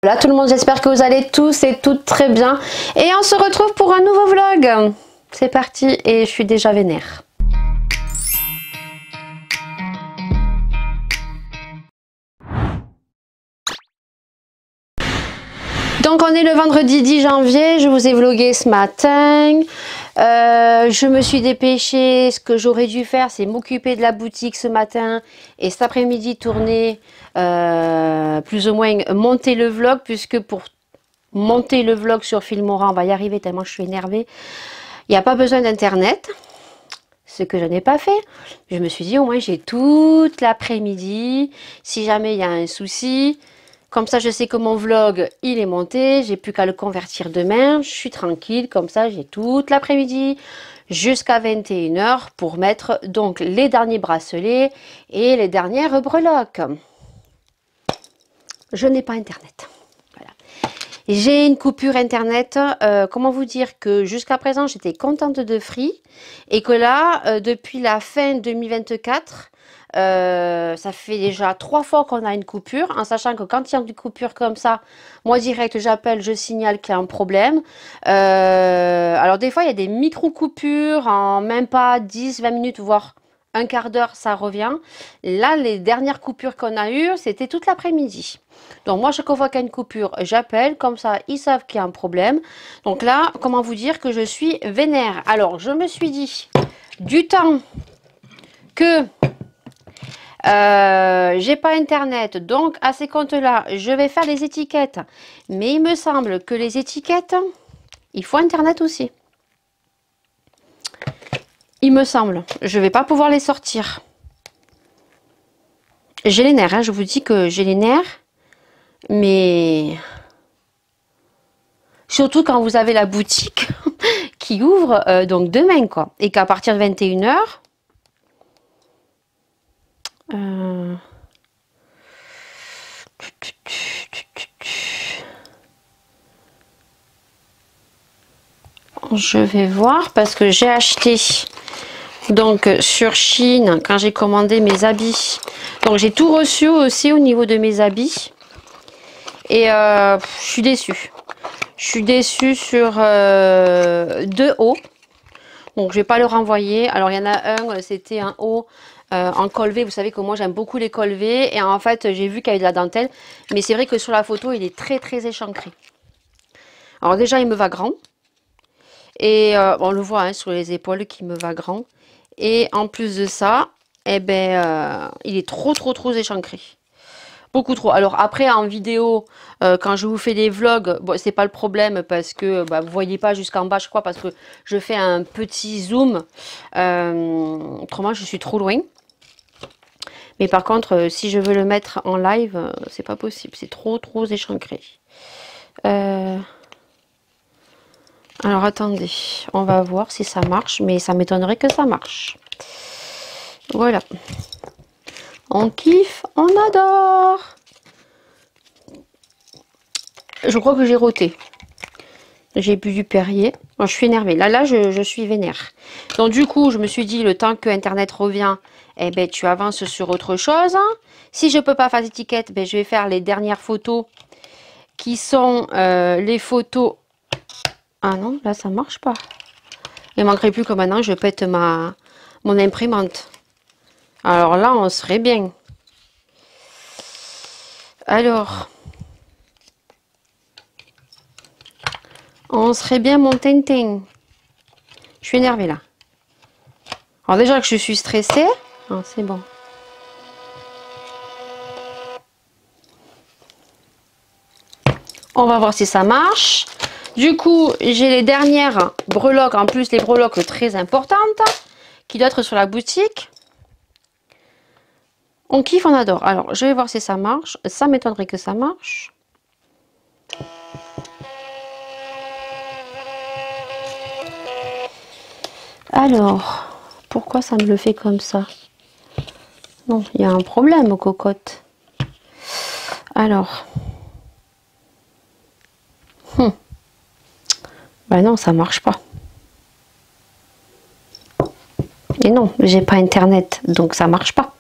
Voilà tout le monde, j'espère que vous allez tous et toutes très bien. Et on se retrouve pour un nouveau vlog. C'est parti et je suis déjà vénère. Donc on est le vendredi 10 janvier, je vous ai vlogué ce matin. Je me suis dépêchée, ce que j'aurais dû faire c'est m'occuper de la boutique ce matin et cet après-midi tourner, plus ou moins monter le vlog, puisque pour monter le vlog sur Filmora, on va y arriver tellement je suis énervée. Il n'y a pas besoin d'internet, ce que je n'ai pas fait. Je me suis dit au moins j'ai toute l'après-midi, si jamais il y a un souci. Comme ça, je sais que mon vlog, il est monté. J'ai plus qu'à le convertir demain. Je suis tranquille. Comme ça, j'ai toute l'après-midi jusqu'à 21 h pour mettre donc les derniers bracelets et les dernières breloques. Je n'ai pas internet. Voilà. J'ai une coupure internet. Comment vous dire que jusqu'à présent, j'étais contente de Free. Et que là, depuis la fin 2024... ça fait déjà 3 fois qu'on a une coupure, en sachant que quand il y a une coupure comme ça, moi direct j'appelle, je signale qu'il y a un problème. Alors des fois il y a des micro coupures en même pas 10-20 minutes, voire un quart d'heure, ça revient. Là les dernières coupures qu'on a eues, c'était toute l'après-midi. Donc moi chaque fois qu'il y a une coupure, j'appelle, comme ça ils savent qu'il y a un problème. Donc là, comment vous dire que je suis vénère. Alors je me suis dit, du temps que j'ai pas internet, donc à ces comptes là je vais faire les étiquettes, mais il me semble que les étiquettes il faut internet aussi, il me semble. Je vais pas pouvoir les sortir, j'ai les nerfs, hein, je vous dis que j'ai les nerfs, mais surtout quand vous avez la boutique qui ouvre donc demain quoi, et qu'à partir de 21 h je vais voir, parce que j'ai acheté donc sur Chine quand j'ai commandé mes habits. Donc j'ai tout reçu aussi au niveau de mes habits. Et je suis déçue. Je suis déçue sur 2 hauts. Donc je vais pas le renvoyer. Alors il y en a un, c'était un haut en col V. Vous savez que moi j'aime beaucoup les col V. Et en fait j'ai vu qu'il y avait de la dentelle. Mais c'est vrai que sur la photo il est très très échancré. Alors déjà il me va grand. Et on le voit hein, sur les épaules qui me va grand. Et en plus de ça, eh ben, il est trop échancré. Beaucoup trop. Alors après en vidéo, quand je vous fais des vlogs, bon, c'est pas le problème parce que bah, vous voyez pas jusqu'en bas, je crois, parce que je fais un petit zoom. Autrement, je suis trop loin. Mais par contre, si je veux le mettre en live, c'est pas possible. C'est trop échancré. Alors attendez, on va voir si ça marche, mais ça m'étonnerait que ça marche. Voilà. On kiffe, on adore. Je crois que j'ai roté. J'ai bu du Perrier. Bon, je suis énervée. Là, je suis vénère. Donc du coup, je me suis dit, le temps que Internet revient, eh ben, tu avances sur autre chose. Si je peux pas faire d'étiquette, ben, je vais faire les dernières photos qui sont les photos... Ah non, là ça marche pas. Il ne manquerait plus que maintenant je pète mon imprimante. Alors là, on serait bien. Alors, on serait bien mon Tintin. Je suis énervée là. Alors déjà que je suis stressée, ah, c'est bon. On va voir si ça marche. Du coup, j'ai les dernières breloques, en plus les breloques très importantes, qui doivent être sur la boutique. On kiffe, on adore. Alors, je vais voir si ça marche. Ça m'étonnerait que ça marche. Alors, pourquoi ça me le fait comme ça? Non, il y a un problème aux cocottes. Alors. Ben non, ça marche pas. Et non, j'ai pas internet, donc ça marche pas.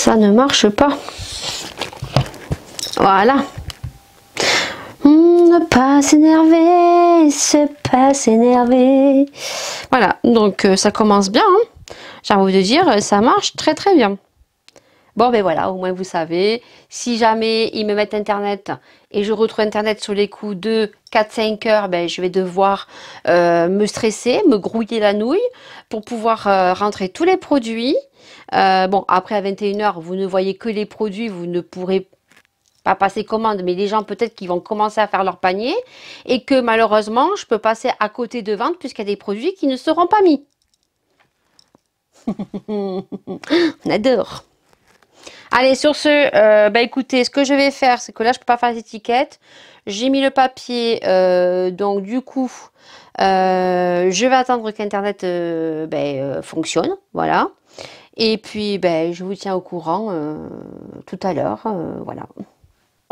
ça ne marche pas. Voilà. Ne pas s'énerver, c'est pas s'énerver. Voilà, donc ça commence bien. Hein. J'ai envie de dire, ça marche très très bien. Bon, ben voilà, au moins vous savez. Si jamais ils me mettent Internet et je retrouve Internet sur les coups de 4-5 heures, ben, je vais devoir me stresser, me grouiller la nouille pour pouvoir rentrer tous les produits. Bon, après à 21 heures, vous ne voyez que les produits, vous ne pourrez pas passer commande, mais les gens peut-être qui vont commencer à faire leur panier et que malheureusement, je peux passer à côté de vente puisqu'il y a des produits qui ne seront pas mis. On adore. Allez, sur ce, bah écoutez, ce que je vais faire, c'est que là, je peux pas faire les étiquettes. J'ai mis le papier, donc du coup, je vais attendre qu'Internet fonctionne, voilà. Et puis, ben, je vous tiens au courant tout à l'heure, voilà.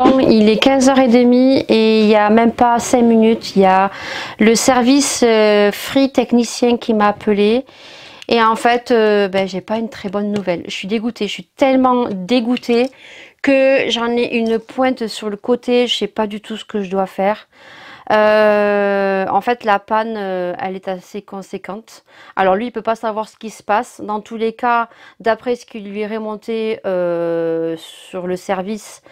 Bon, il est 15h30 et il n'y a même pas 5 minutes, il y a le service Free technicien qui m'a appelé. Et en fait, j'ai pas une très bonne nouvelle. Je suis dégoûtée, je suis tellement dégoûtée que j'en ai une pointe sur le côté. Je sais pas du tout ce que je dois faire. En fait, la panne, elle est assez conséquente. Alors lui, il peut pas savoir ce qui se passe. Dans tous les cas, d'après ce qui lui est remonté sur le service,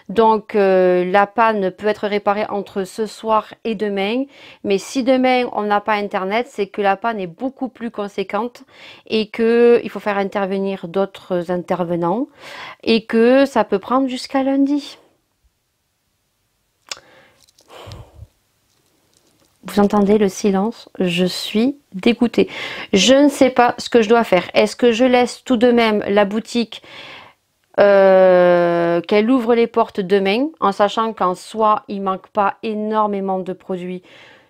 donc la panne peut être réparée entre ce soir et demain. Mais si demain on n'a pas Internet, c'est que la panne est beaucoup plus conséquente et qu'il faut faire intervenir d'autres intervenants et que ça peut prendre jusqu'à lundi. Vous entendez le silence? Je suis dégoûtée. Je ne sais pas ce que je dois faire. Est-ce que je laisse tout de même la boutique qu'elle ouvre les portes demain, en sachant qu'en soi, il manque pas énormément de produits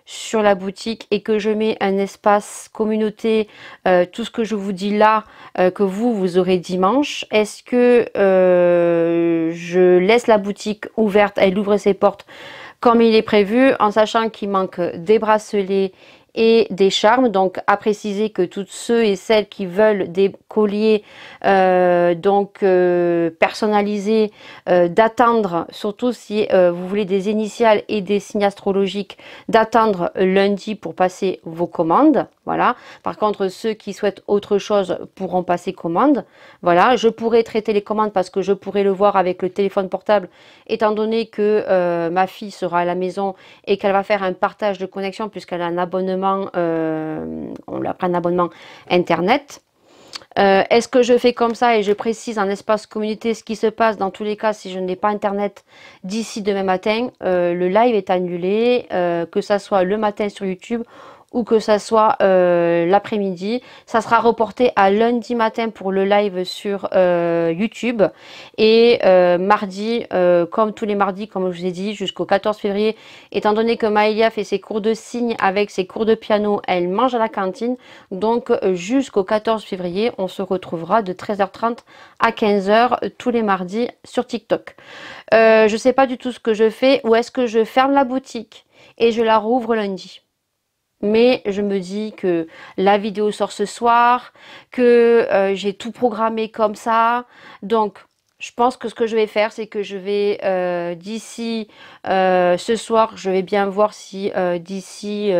sur la boutique et que je mets un espace communauté, tout ce que je vous dis là, que vous aurez dimanche. Est-ce que je laisse la boutique ouverte, elle ouvre ses portes comme il est prévu, en sachant qu'il manque des bracelets et des charmes. Donc à préciser que toutes ceux et celles qui veulent des colliers personnalisés, d'attendre, surtout si vous voulez des initiales et des signes astrologiques, d'attendre lundi pour passer vos commandes. Voilà. Par contre, ceux qui souhaitent autre chose pourront passer commande. Voilà. Je pourrai traiter les commandes parce que je pourrai le voir avec le téléphone portable, étant donné que ma fille sera à la maison et qu'elle va faire un partage de connexion puisqu'elle a un abonnement, on lui a pris un abonnement Internet. Est-ce que je fais comme ça et je précise en espace communauté ce qui se passe dans tous les cas si je n'ai pas Internet d'ici demain matin? Le live est annulé, que ça soit le matin sur YouTube ou que ça soit l'après-midi. Ça sera reporté à lundi matin pour le live sur YouTube. Et mardi, comme tous les mardis, comme je vous ai dit, jusqu'au 14 février, étant donné que Maëlia fait ses cours de signes avec ses cours de piano, elle mange à la cantine. Donc jusqu'au 14 février, on se retrouvera de 13h30 à 15h tous les mardis sur TikTok. Je ne sais pas du tout ce que je fais. Ou est-ce que je ferme la boutique et je la rouvre lundi? Mais je me dis que la vidéo sort ce soir, que j'ai tout programmé comme ça. Donc, je pense que ce que je vais faire, c'est que je vais, d'ici ce soir, je vais bien voir si d'ici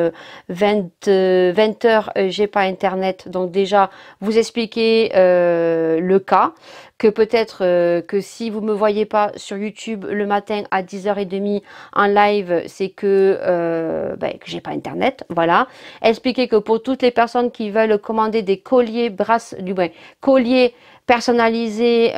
20 heures, j'ai pas Internet. Donc déjà, vous expliquer le cas. Que peut-être que si vous me voyez pas sur YouTube le matin à 10h30 en live, c'est que j'ai pas Internet, voilà. Expliquer que pour toutes les personnes qui veulent commander des colliers colliers personnalisés,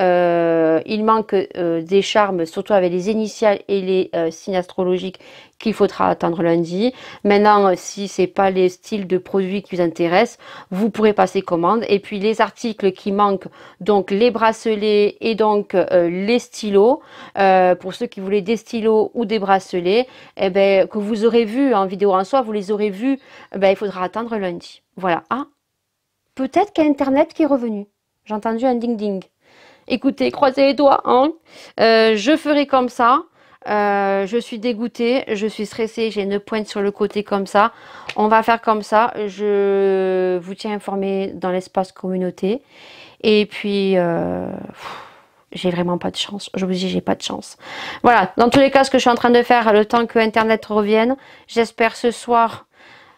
il manque des charmes, surtout avec les initiales et les signes astrologiques qu'il faudra attendre lundi. Maintenant, si c'est pas les styles de produits qui vous intéressent, vous pourrez passer commande. Et puis les articles qui manquent, donc les bracelets et donc les stylos, pour ceux qui voulaient des stylos ou des bracelets, que vous aurez vu en vidéo en soi, vous les aurez vus, il faudra attendre lundi. Voilà. Ah, peut-être qu'il y a Internet qui est revenu. J'ai entendu un ding-ding. Écoutez, croisez les doigts, hein. Je ferai comme ça. Je suis dégoûtée, je suis stressée, j'ai une pointe sur le côté comme ça. On va faire comme ça. Je vous tiens informé dans l'espace communauté. Et puis, j'ai vraiment pas de chance. Je vous dis, j'ai pas de chance. Voilà, dans tous les cas, ce que je suis en train de faire, le temps que Internet revienne, j'espère ce soir,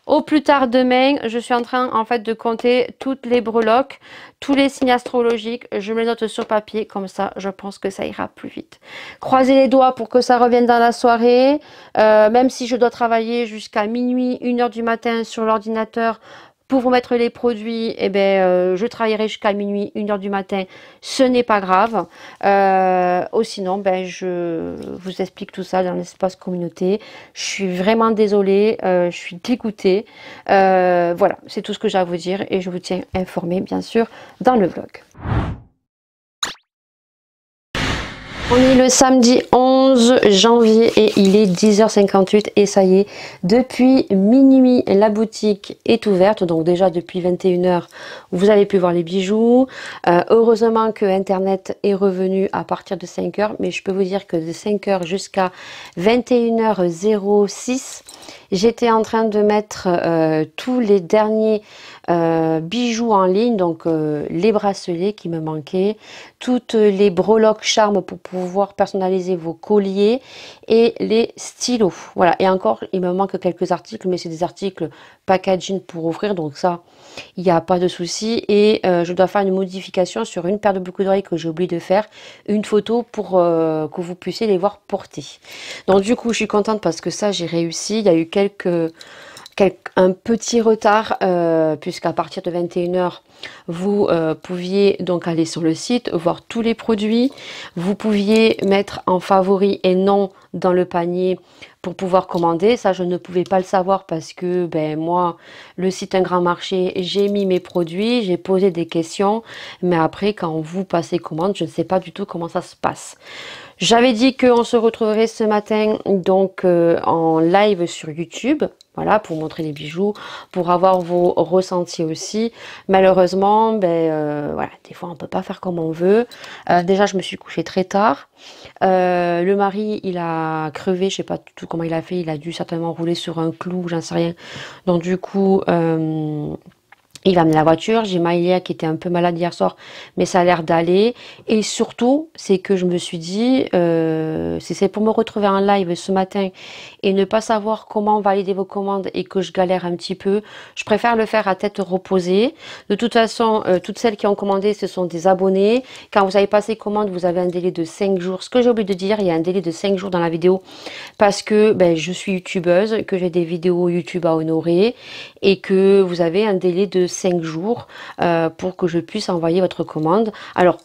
au plus tard demain, je suis en train en fait de compter toutes les breloques, tous les signes astrologiques. Je me les note sur papier, comme ça, je pense que ça ira plus vite. Croisez les doigts pour que ça revienne dans la soirée. Même si je dois travailler jusqu'à minuit, 1h du matin sur l'ordinateur, pour vous mettre les produits, eh ben, je travaillerai jusqu'à minuit, 1h du matin. Ce n'est pas grave. Ou sinon, ben, je vous explique tout ça dans l'espace communauté. Je suis vraiment désolée. Je suis dégoûtée. Voilà, c'est tout ce que j'ai à vous dire. Et je vous tiens informé, bien sûr, dans le vlog. On est le samedi 11 janvier et il est 10h58 et ça y est, depuis minuit, la boutique est ouverte. Donc déjà depuis 21h, vous avez pu voir les bijoux. Heureusement que Internet est revenu à partir de 5h, mais je peux vous dire que de 5h jusqu'à 21h06, j'étais en train de mettre tous les derniers bijoux en ligne, donc les bracelets qui me manquaient, toutes les breloques charmes pour pouvoir personnaliser vos colliers et les stylos. Voilà, et encore il me manque quelques articles, mais c'est des articles packaging pour ouvrir, donc ça il n'y a pas de souci. Et je dois faire une modification sur une paire de boucles d'oreilles que j'ai oublié de faire, une photo pour que vous puissiez les voir porter. Donc du coup je suis contente parce que ça j'ai réussi. Il y a eu un petit retard puisqu'à partir de 21h vous pouviez donc aller sur le site, voir tous les produits, vous pouviez mettre en favori et non dans le panier pour pouvoir commander. Ça je ne pouvais pas le savoir parce que ben moi le site Un Grand Marché, j'ai mis mes produits, j'ai posé des questions, mais après quand vous passez commande, je ne sais pas du tout comment ça se passe. J'avais dit qu'on se retrouverait ce matin donc en live sur YouTube, voilà, pour montrer les bijoux, pour avoir vos ressentis aussi. Malheureusement, ben voilà, des fois on peut pas faire comme on veut. Déjà, je me suis couchée très tard. Le mari, il a crevé, je sais pas tout comment il a fait, il a dû certainement rouler sur un clou, j'en sais rien. Donc du coup, il va amener la voiture. J'ai Maïlia qui était un peu malade hier soir, mais ça a l'air d'aller. Et surtout, c'est que je me suis dit, si c'est pour me retrouver en live ce matin et ne pas savoir comment valider vos commandes et que je galère un petit peu, je préfère le faire à tête reposée. De toute façon, toutes celles qui ont commandé, ce sont des abonnés. Quand vous avez passé commande, vous avez un délai de 5 jours. Ce que j'ai oublié de dire, il y a un délai de 5 jours dans la vidéo parce que ben, je suis youtubeuse, que j'ai des vidéos YouTube à honorer et que vous avez un délai de 5 jours pour que je puisse envoyer votre commande. Alors,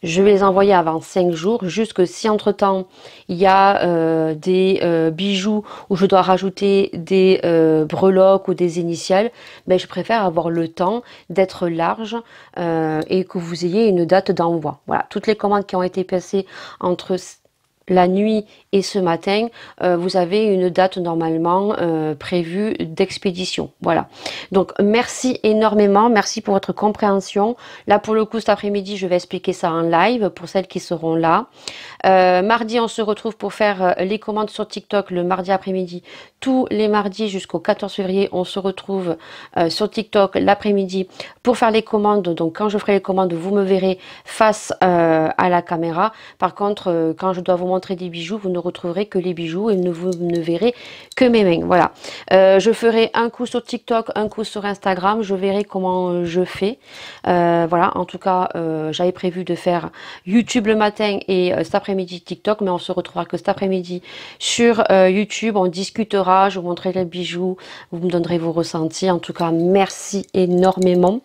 je vais les envoyer avant 5 jours, juste que si entre-temps, il y a des bijoux où je dois rajouter des breloques ou des initiales, ben, je préfère avoir le temps d'être large et que vous ayez une date d'envoi. Voilà, toutes les commandes qui ont été passées entre la nuit et ce matin, vous avez une date normalement prévue d'expédition. Voilà. Donc merci énormément, merci pour votre compréhension. Là pour le coup cet après-midi, je vais expliquer ça en live pour celles qui seront là. Mardi, on se retrouve pour faire les commandes sur TikTok le mardi après-midi. Tous les mardis jusqu'au 14 février, on se retrouve sur TikTok l'après-midi pour faire les commandes. Donc quand je ferai les commandes, vous me verrez face à la caméra. Par contre, quand je dois vous montrer des bijoux, vous ne retrouverez que les bijoux et vous ne verrez que mes mains. Voilà. Je ferai un coup sur TikTok, un coup sur Instagram. Je verrai comment je fais. Voilà. En tout cas, j'avais prévu de faire YouTube le matin et cet après-midi TikTok, mais on se retrouvera que cet après-midi sur YouTube. On discutera, je vous montrerai les bijoux, vous me donnerez vos ressentis. En tout cas, merci énormément.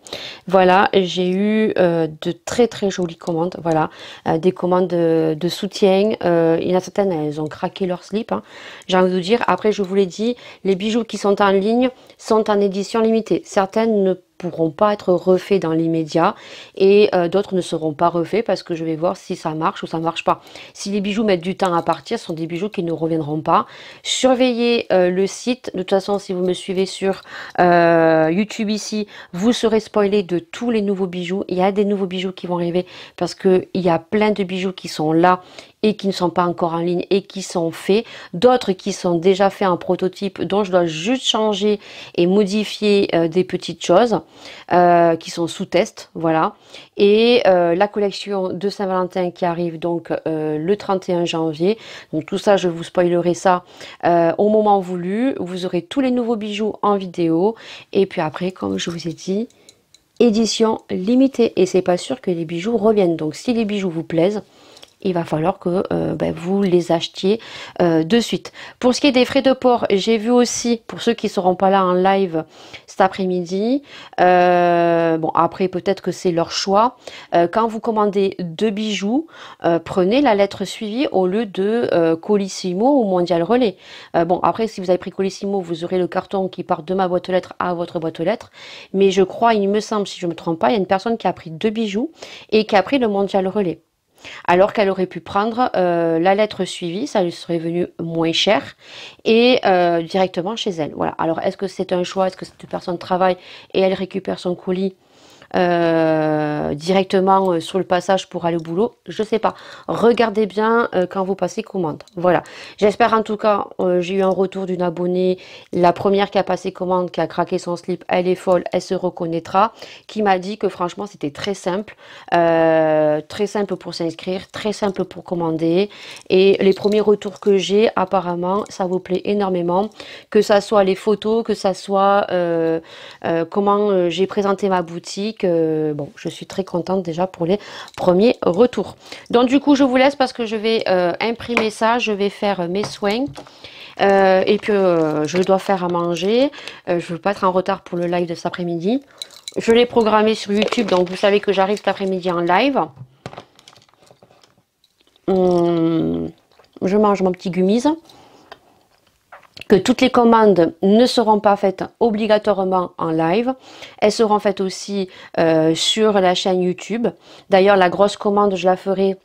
Voilà, j'ai eu de très très jolies commandes. Voilà, des commandes de soutien. Il y en a certaines, elles ont craqué leur slip. Hein. J'ai envie de vous dire, après je vous l'ai dit, les bijoux qui sont en ligne sont en édition limitée. Certaines ne pourront pas être refaits dans l'immédiat et d'autres ne seront pas refaits parce que je vais voir si ça marche ou ça marche pas. Si les bijoux mettent du temps à partir, ce sont des bijoux qui ne reviendront pas. Surveillez le site. De toute façon, si vous me suivez sur YouTube ici, vous serez spoilé de tous les nouveaux bijoux. Il y a des nouveaux bijoux qui vont arriver parce que il y a plein de bijoux qui sont là et qui ne sont pas encore en ligne et qui sont faits, d'autres qui sont déjà faits en prototype dont je dois juste changer et modifier des petites choses qui sont sous test, voilà. Et la collection de Saint-Valentin qui arrive donc le 31 janvier. Donc tout ça, je vous spoilerai ça au moment voulu. Vous aurez tous les nouveaux bijoux en vidéo. Et puis après, comme je vous ai dit, édition limitée. Et c'est pas sûr que les bijoux reviennent. Donc si les bijoux vous plaisent, il va falloir que vous les achetiez de suite. Pour ce qui est des frais de port, j'ai vu aussi, pour ceux qui ne seront pas là en live cet après-midi, bon après peut-être que c'est leur choix, quand vous commandez 2 bijoux, prenez la lettre suivie au lieu de Colissimo ou Mondial Relais. Bon après si vous avez pris Colissimo, vous aurez le carton qui part de ma boîte aux lettres à votre boîte aux lettres, mais je crois, il me semble, si je ne me trompe pas, il y a une personne qui a pris 2 bijoux et qui a pris le Mondial Relais. Alors qu'elle aurait pu prendre la lettre suivie, ça lui serait venu moins cher et directement chez elle. Voilà. Alors est-ce que c'est un choix? Est-ce que cette personne travaille et elle récupère son colis directement sur le passage pour aller au boulot? Je sais pas. Regardez bien quand vous passez commande. Voilà. J'espère en tout cas, j'ai eu un retour d'une abonnée, la première qui a passé commande, qui a craqué son slip, elle est folle, elle se reconnaîtra, qui m'a dit que franchement c'était très simple pour s'inscrire, très simple pour commander, et les premiers retours que j'ai, apparemment ça vous plaît énormément, que ça soit les photos, que ça soit comment j'ai présenté ma boutique. Bon, je suis très contente déjà pour les premiers retours. Donc du coup, je vous laisse parce que je vais imprimer ça, je vais faire mes soins. Et puis, je dois faire à manger. Je ne veux pas être en retard pour le live de cet après-midi. Je l'ai programmé sur YouTube, donc vous savez que j'arrive cet après-midi en live. Je mange mon petit gummies. Que toutes les commandes ne seront pas faites obligatoirement en live. Elles seront faites aussi sur la chaîne YouTube. D'ailleurs, la grosse commande, je la ferai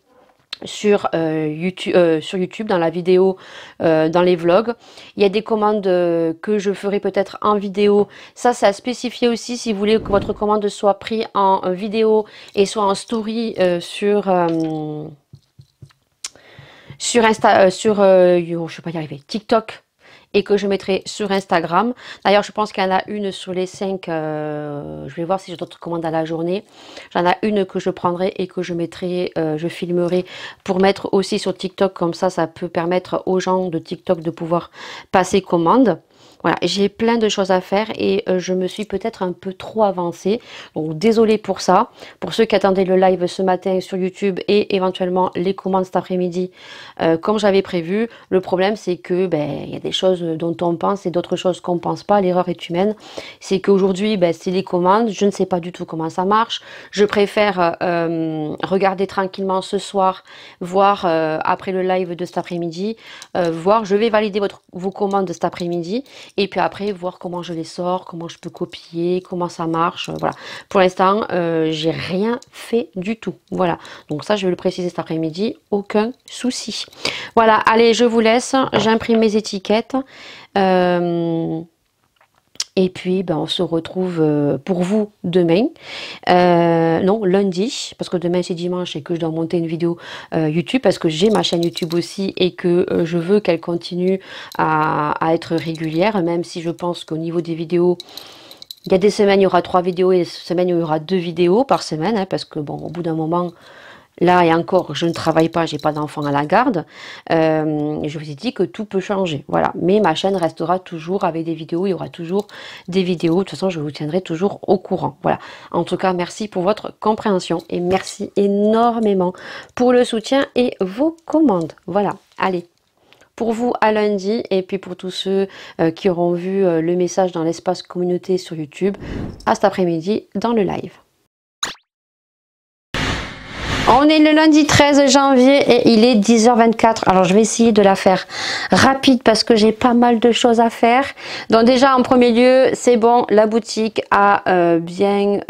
sur YouTube, dans la vidéo, dans les vlogs. Il y a des commandes que je ferai peut-être en vidéo. Ça a spécifié aussi si vous voulez que votre commande soit prise en vidéo et soit en story sur Insta, je sais pas y arriver, TikTok, et que je mettrai sur Instagram. D'ailleurs, je pense qu'il y en a une sur les 5. Je vais voir si j'ai d'autres commandes à la journée. J'en ai une que je prendrai et que je mettrai, je filmerai pour mettre aussi sur TikTok. Comme ça peut permettre aux gens de TikTok de pouvoir passer commande. Voilà, j'ai plein de choses à faire et je me suis peut-être un peu trop avancée. Donc désolée pour ça. Pour ceux qui attendaient le live ce matin sur YouTube et éventuellement les commandes cet après-midi, comme j'avais prévu, le problème c'est que il y a des choses dont on pense et d'autres choses qu'on ne pense pas. L'erreur est humaine. C'est qu'aujourd'hui, c'est les commandes. Je ne sais pas du tout comment ça marche. Je préfère regarder tranquillement ce soir, voir après le live de cet après-midi, voir. Je vais valider vos commandes de cet après-midi. Et puis après, voir comment je les sors, comment je peux copier, comment ça marche. Voilà. Pour l'instant, j'ai rien fait du tout. Voilà. Donc ça, je vais le préciser cet après-midi. Aucun souci. Voilà. Allez, je vous laisse. J'imprime mes étiquettes. Et puis, on se retrouve pour vous demain. Non, lundi, parce que demain c'est dimanche et que je dois monter une vidéo YouTube, parce que j'ai ma chaîne YouTube aussi et que je veux qu'elle continue à être régulière, même si je pense qu'au niveau des vidéos, il y a des semaines, il y aura 3 vidéos et des semaines, il y aura 2 vidéos par semaine, hein, parce que, au bout d'un moment... Là et encore, je ne travaille pas, j'ai pas d'enfant à la garde. Je vous ai dit que tout peut changer, voilà. Mais ma chaîne restera toujours avec des vidéos, il y aura toujours des vidéos. De toute façon, je vous tiendrai toujours au courant, voilà. En tout cas, merci pour votre compréhension et merci énormément pour le soutien et vos commandes. Voilà, allez. Pour vous à lundi et puis pour tous ceux qui auront vu le message dans l'espace communauté sur YouTube, à cet après-midi dans le live. On est le lundi 13 janvier et il est 10h24. Alors je vais essayer de la faire rapide parce que j'ai pas mal de choses à faire. Donc déjà en premier lieu, c'est bon, la boutique a bien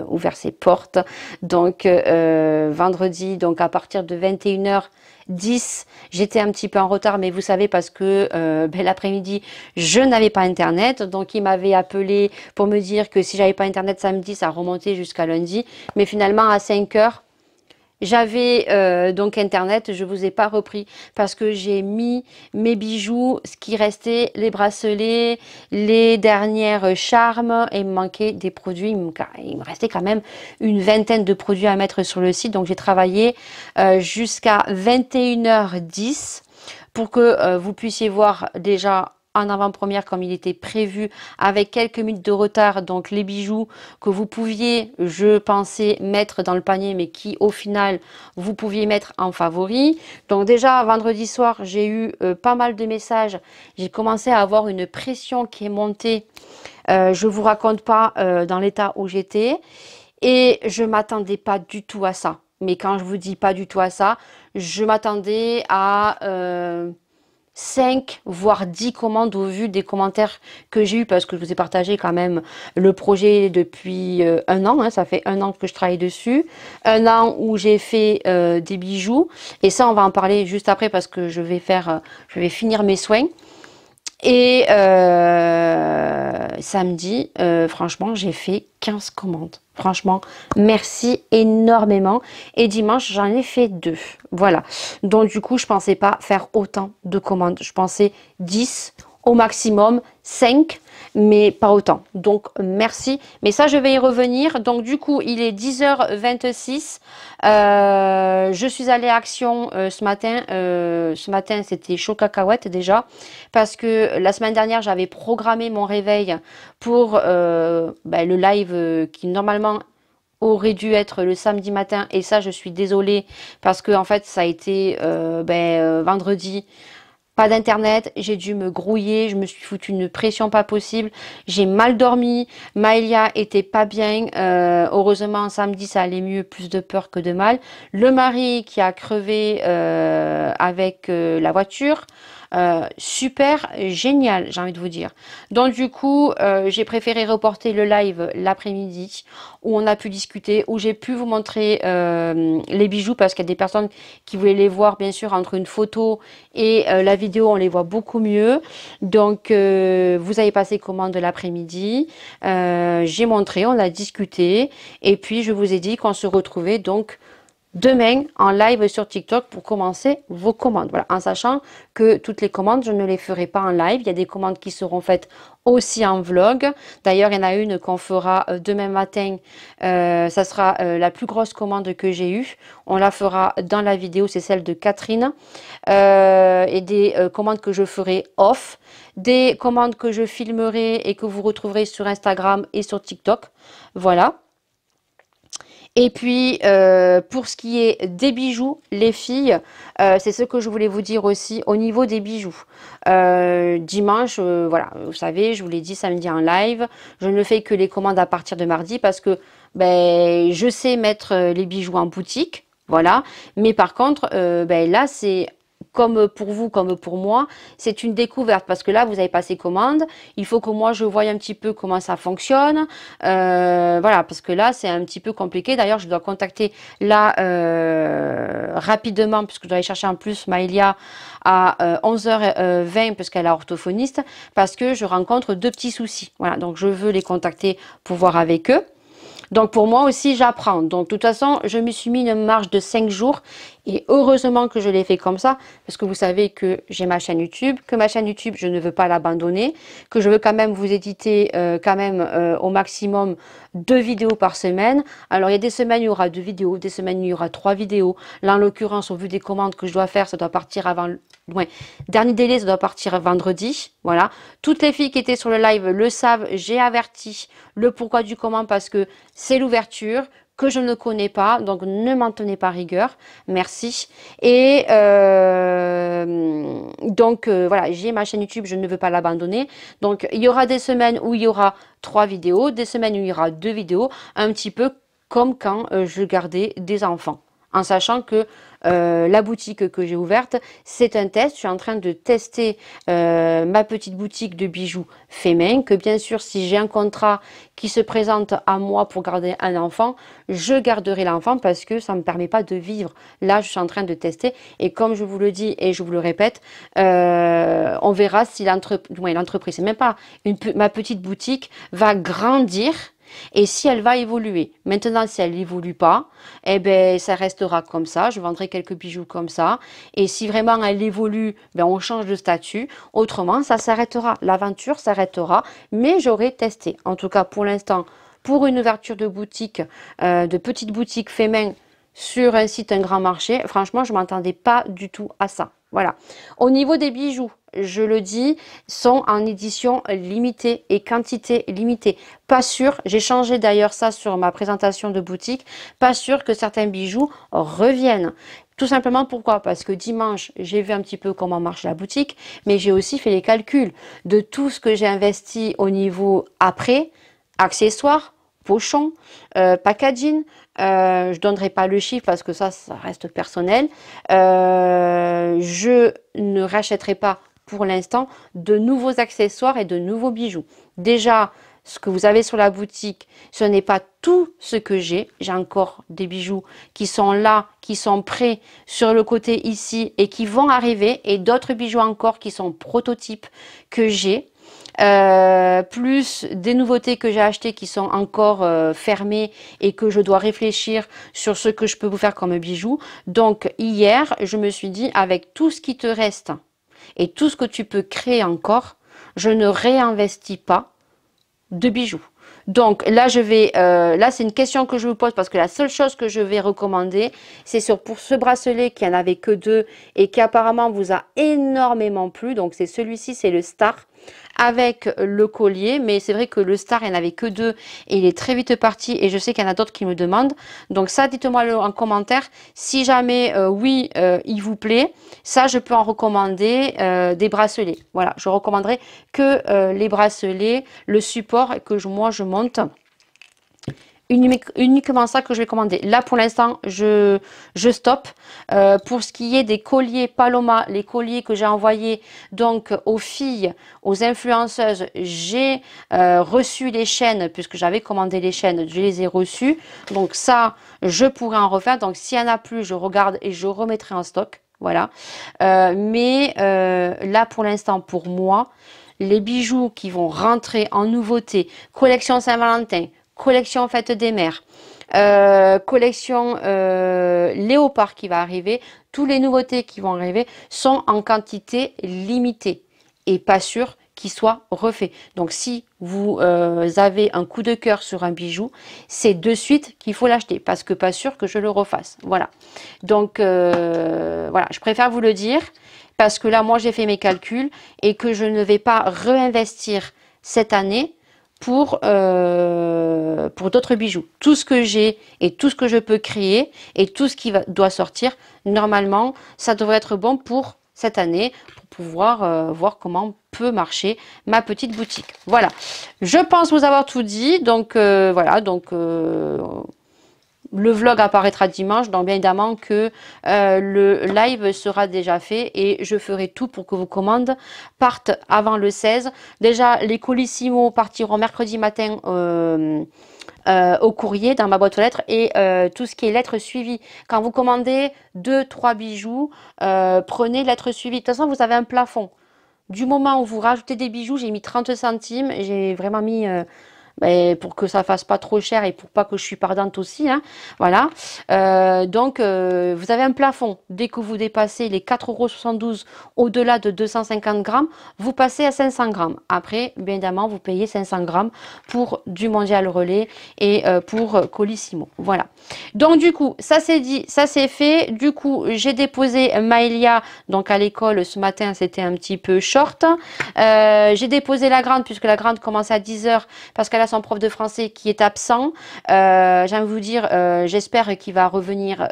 ouvert ses portes. Donc vendredi, donc à partir de 21h10, j'étais un petit peu en retard, mais vous savez parce que l'après-midi, je n'avais pas internet. Donc il m'avait appelé pour me dire que si j'avais pas internet samedi, ça remontait jusqu'à lundi. Mais finalement à 5h, J'avais donc internet, je vous ai pas repris parce que j'ai mis mes bijoux, ce qui restait, les bracelets, les dernières charmes, et il me manquait des produits. Il me restait quand même une vingtaine de produits à mettre sur le site, donc j'ai travaillé jusqu'à 21h10 pour que vous puissiez voir déjà en avant-première comme il était prévu, avec quelques minutes de retard, donc les bijoux que vous pouviez, je pensais, mettre dans le panier, mais qui au final vous pouviez mettre en favori. Donc déjà vendredi soir, j'ai eu pas mal de messages, j'ai commencé à avoir une pression qui est montée, je vous raconte pas dans l'état où j'étais, et je m'attendais pas du tout à ça. Mais quand je vous dis pas du tout à ça, je m'attendais à 5 voire 10 commandes au vu des commentaires que j'ai eu, parce que je vous ai partagé quand même le projet depuis un an, hein, ça fait un an que je travaille dessus, un an où j'ai fait des bijoux, et ça on va en parler juste après parce que je vais finir mes soins. Et samedi, franchement, j'ai fait 15 commandes. Franchement, merci énormément. Et dimanche, j'en ai fait 2. Voilà. Donc, du coup, je pensais pas faire autant de commandes. Je pensais 10 au maximum, 5, mais pas autant. Donc, merci. Mais ça, je vais y revenir. Donc, du coup, il est 10h26. Je suis allée à Action ce matin. Ce matin, c'était chaud cacahuète déjà. Parce que la semaine dernière, j'avais programmé mon réveil pour le live qui, normalement, aurait dû être le samedi matin. Et ça, je suis désolée. Parce que, en fait, ça a été vendredi. Pas d'internet, j'ai dû me grouiller, je me suis foutu une pression pas possible, j'ai mal dormi, Maëlia était pas bien, heureusement samedi ça allait mieux, plus de peur que de mal. Le mari qui a crevé avec la voiture, super génial, j'ai envie de vous dire. Donc du coup, j'ai préféré reporter le live l'après-midi où on a pu discuter, où j'ai pu vous montrer les bijoux parce qu'il y a des personnes qui voulaient les voir, bien sûr, entre une photo et la vidéo, on les voit beaucoup mieux. Donc, vous avez passé commande l'après-midi, j'ai montré, on a discuté, et puis je vous ai dit qu'on se retrouvait donc demain en live sur TikTok pour commencer vos commandes. Voilà, en sachant que toutes les commandes, je ne les ferai pas en live. Il y a des commandes qui seront faites aussi en vlog. D'ailleurs, il y en a une qu'on fera demain matin. Ça sera la plus grosse commande que j'ai eue. On la fera dans la vidéo, c'est celle de Catherine. Et des commandes que je ferai off. Des commandes que je filmerai et que vous retrouverez sur Instagram et sur TikTok. Voilà. Et puis, pour ce qui est des bijoux, les filles, c'est ce que je voulais vous dire aussi au niveau des bijoux. Dimanche, voilà, vous savez, je vous l'ai dit samedi en live, je ne fais que les commandes à partir de mardi parce que je sais mettre les bijoux en boutique, voilà. Mais par contre, là, c'est comme pour vous, comme pour moi, c'est une découverte parce que là, vous avez passé commande. Il faut que moi, je voie un petit peu comment ça fonctionne. Voilà, parce que là, c'est un petit peu compliqué. D'ailleurs, je dois contacter là rapidement, puisque je dois aller chercher en plus Maëlia à 11h20, puisqu'elle est orthophoniste, parce que je rencontre 2 petits soucis. Voilà, donc je veux les contacter pour voir avec eux. Donc pour moi aussi, j'apprends. Donc de toute façon, je me suis mis une marge de 5 jours. Et heureusement que je l'ai fait comme ça. Parce que vous savez que j'ai ma chaîne YouTube. Que ma chaîne YouTube, je ne veux pas l'abandonner. Que je veux quand même vous éditer au maximum 2 vidéos par semaine. Alors il y a des semaines, il y aura 2 vidéos. Des semaines, il y aura 3 vidéos. Là, en l'occurrence, au vu des commandes que je dois faire, ça doit partir avant... Ouais, dernier délai, ça doit partir vendredi. Voilà. Toutes les filles qui étaient sur le live le savent. J'ai averti le pourquoi du comment parce que c'est l'ouverture que je ne connais pas, donc ne m'en tenez pas rigueur, merci. Et voilà, j'ai ma chaîne YouTube, je ne veux pas l'abandonner. Donc il y aura des semaines où il y aura 3 vidéos, des semaines où il y aura 2 vidéos, un petit peu comme quand je gardais des enfants. En sachant que la boutique que j'ai ouverte, c'est un test. Je suis en train de tester ma petite boutique de bijoux fait main. Que bien sûr, si j'ai un contrat qui se présente à moi pour garder un enfant, je garderai l'enfant parce que ça ne me permet pas de vivre. Là, je suis en train de tester. Et comme je vous le dis et je vous le répète, on verra si l'entreprise, c'est même pas ma petite boutique, va grandir. et si elle va évoluer. Maintenant, si elle n'évolue pas, eh ben, ça restera comme ça. Je vendrai quelques bijoux comme ça. Et si vraiment elle évolue, ben, on change de statut. Autrement, ça s'arrêtera. L'aventure s'arrêtera, mais j'aurai testé. En tout cas, pour l'instant, pour une ouverture de boutique, de petite boutique fait main sur un site, un grand marché, franchement, je ne m'attendais pas du tout à ça. Voilà. Au niveau des bijoux, je le dis, sont en édition limitée et quantité limitée. Pas sûr, j'ai changé d'ailleurs ça sur ma présentation de boutique, pas sûr que certains bijoux reviennent. Tout simplement pourquoi? Parce que dimanche, j'ai vu un petit peu comment marche la boutique, mais j'ai aussi fait les calculs de tout ce que j'ai investi au niveau après, accessoires, pochons, packaging. Je donnerai pas le chiffre parce que ça reste personnel. Je ne rachèterai pas pour l'instant de nouveaux accessoires et de nouveaux bijoux. Déjà, ce que vous avez sur la boutique, ce n'est pas tout ce que j'ai. J'ai encore des bijoux qui sont là, qui sont prêts sur le côté ici et qui vont arriver, et d'autres bijoux encore qui sont prototypes que j'ai. Plus des nouveautés que j'ai achetées qui sont encore fermées et que je dois réfléchir sur ce que je peux vous faire comme bijoux. Donc hier, je me suis dit, avec tout ce qui te reste et tout ce que tu peux créer encore, je ne réinvestis pas de bijoux. Donc là, là c'est une question que je vous pose parce que la seule chose que je vais recommander, c'est pour ce bracelet qui en avait que 2 et qui apparemment vous a énormément plu. Donc c'est celui-ci, c'est le Star avec le collier, mais c'est vrai que le Star, il n'y en avait que 2 et il est très vite parti, et je sais qu'il y en a d'autres qui me demandent. Donc ça, dites-moi en commentaire si jamais oui, il vous plaît. Ça, je peux en recommander des bracelets. Voilà, je recommanderai que les bracelets, le support que moi je monte. Uniquement ça que je vais commander. Là, pour l'instant, je stoppe. Pour ce qui est des colliers Paloma, les colliers que j'ai envoyés donc aux filles, aux influenceuses, j'ai reçu les chaînes, puisque j'avais commandé les chaînes, je les ai reçues. Donc ça, je pourrais en refaire. Donc s'il n'y en a plus, je regarde et je remettrai en stock. Voilà. Mais là, pour l'instant, pour moi, les bijoux qui vont rentrer en nouveauté, collection Saint-Valentin, collection Fête des Mères, collection Léopard qui va arriver, toutes les nouveautés qui vont arriver sont en quantité limitée et pas sûr qu'ils soient refaits. Donc si vous avez un coup de cœur sur un bijou, c'est de suite qu'il faut l'acheter parce que pas sûr que je le refasse. Voilà. Donc voilà, je préfère vous le dire parce que là, moi, j'ai fait mes calculs et que je ne vais pas réinvestir cette année pour d'autres bijoux. Tout ce que j'ai et tout ce que je peux créer et tout ce qui doit sortir, normalement, ça devrait être bon pour cette année, pour pouvoir voir comment peut marcher ma petite boutique. Voilà, je pense vous avoir tout dit. Donc voilà, donc le vlog apparaîtra dimanche, donc bien évidemment que le live sera déjà fait et je ferai tout pour que vos commandes partent avant le 16. Déjà, les Colissimo partiront mercredi matin au courrier dans ma boîte aux lettres, et tout ce qui est lettres suivies. Quand vous commandez 2-3 bijoux, prenez lettres suivies. De toute façon, vous avez un plafond. Du moment où vous rajoutez des bijoux, j'ai mis 30 centimes, j'ai vraiment mis... pour que ça fasse pas trop cher et pour pas que je suis perdante aussi, hein, voilà. Donc vous avez un plafond. Dès que vous dépassez les 4,72 € au-delà de 250 grammes, vous passez à 500 grammes. Après, bien évidemment, vous payez 500 grammes pour du Mondial Relais et pour Colissimo. Voilà. Donc du coup, ça c'est dit, ça c'est fait. Du coup, j'ai déposé Maëlia donc à l'école ce matin, c'était un petit peu short. J'ai déposé la grande puisque la grande commence à 10 h parce qu'elle a son prof de français qui est absent. J'aime vous dire, j'espère qu'il va revenir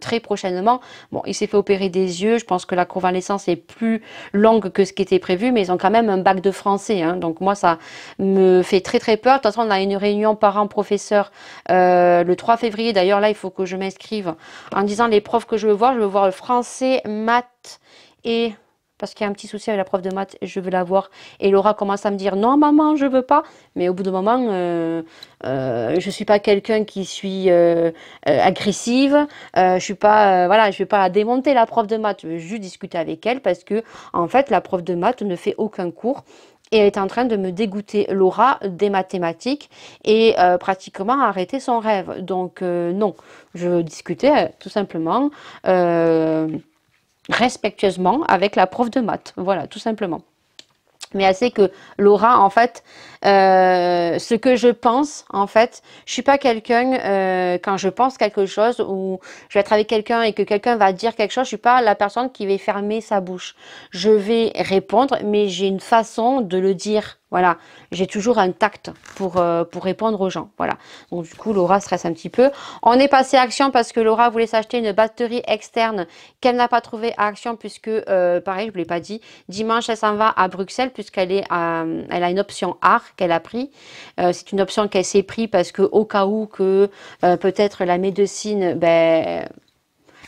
très prochainement. Bon, il s'est fait opérer des yeux. Je pense que la convalescence est plus longue que ce qui était prévu, mais ils ont quand même un bac de français, hein. Donc moi, ça me fait très très peur. De toute façon, on a une réunion parents-professeurs le 3 février. D'ailleurs, là, il faut que je m'inscrive en disant les profs que je veux voir. Je veux voir le français, maths et... parce qu'il y a un petit souci avec la prof de maths, je veux la voir. Et Laura commence à me dire, non maman, je veux pas. Mais au bout d'un moment, je suis pas quelqu'un qui suis agressive. Je suis pas, voilà, je vais pas la démonter la prof de maths. Je veux juste discuter avec elle parce que en fait, la prof de maths ne fait aucun cours. et elle est en train de me dégoûter Laura des mathématiques et pratiquement arrêter son rêve. Donc non, je veux discuter tout simplement respectueusement avec la prof de maths. Voilà, tout simplement. Mais elle sait que Laura, en fait, ce que je pense, en fait, je suis pas quelqu'un, quand je pense quelque chose ou je vais être avec quelqu'un et que quelqu'un va dire quelque chose, je suis pas la personne qui va fermer sa bouche. Je vais répondre, mais j'ai une façon de le dire. Voilà, j'ai toujours un tact pour répondre aux gens. Voilà. Donc du coup, Laura stresse un petit peu. On est passé à Action parce que Laura voulait s'acheter une batterie externe qu'elle n'a pas trouvée à Action puisque, pareil, je ne vous l'ai pas dit, dimanche, elle s'en va à Bruxelles puisqu'elle elle a une option art qu'elle a pris. C'est une option qu'elle s'est pris parce que au cas où que peut-être la médecine, ben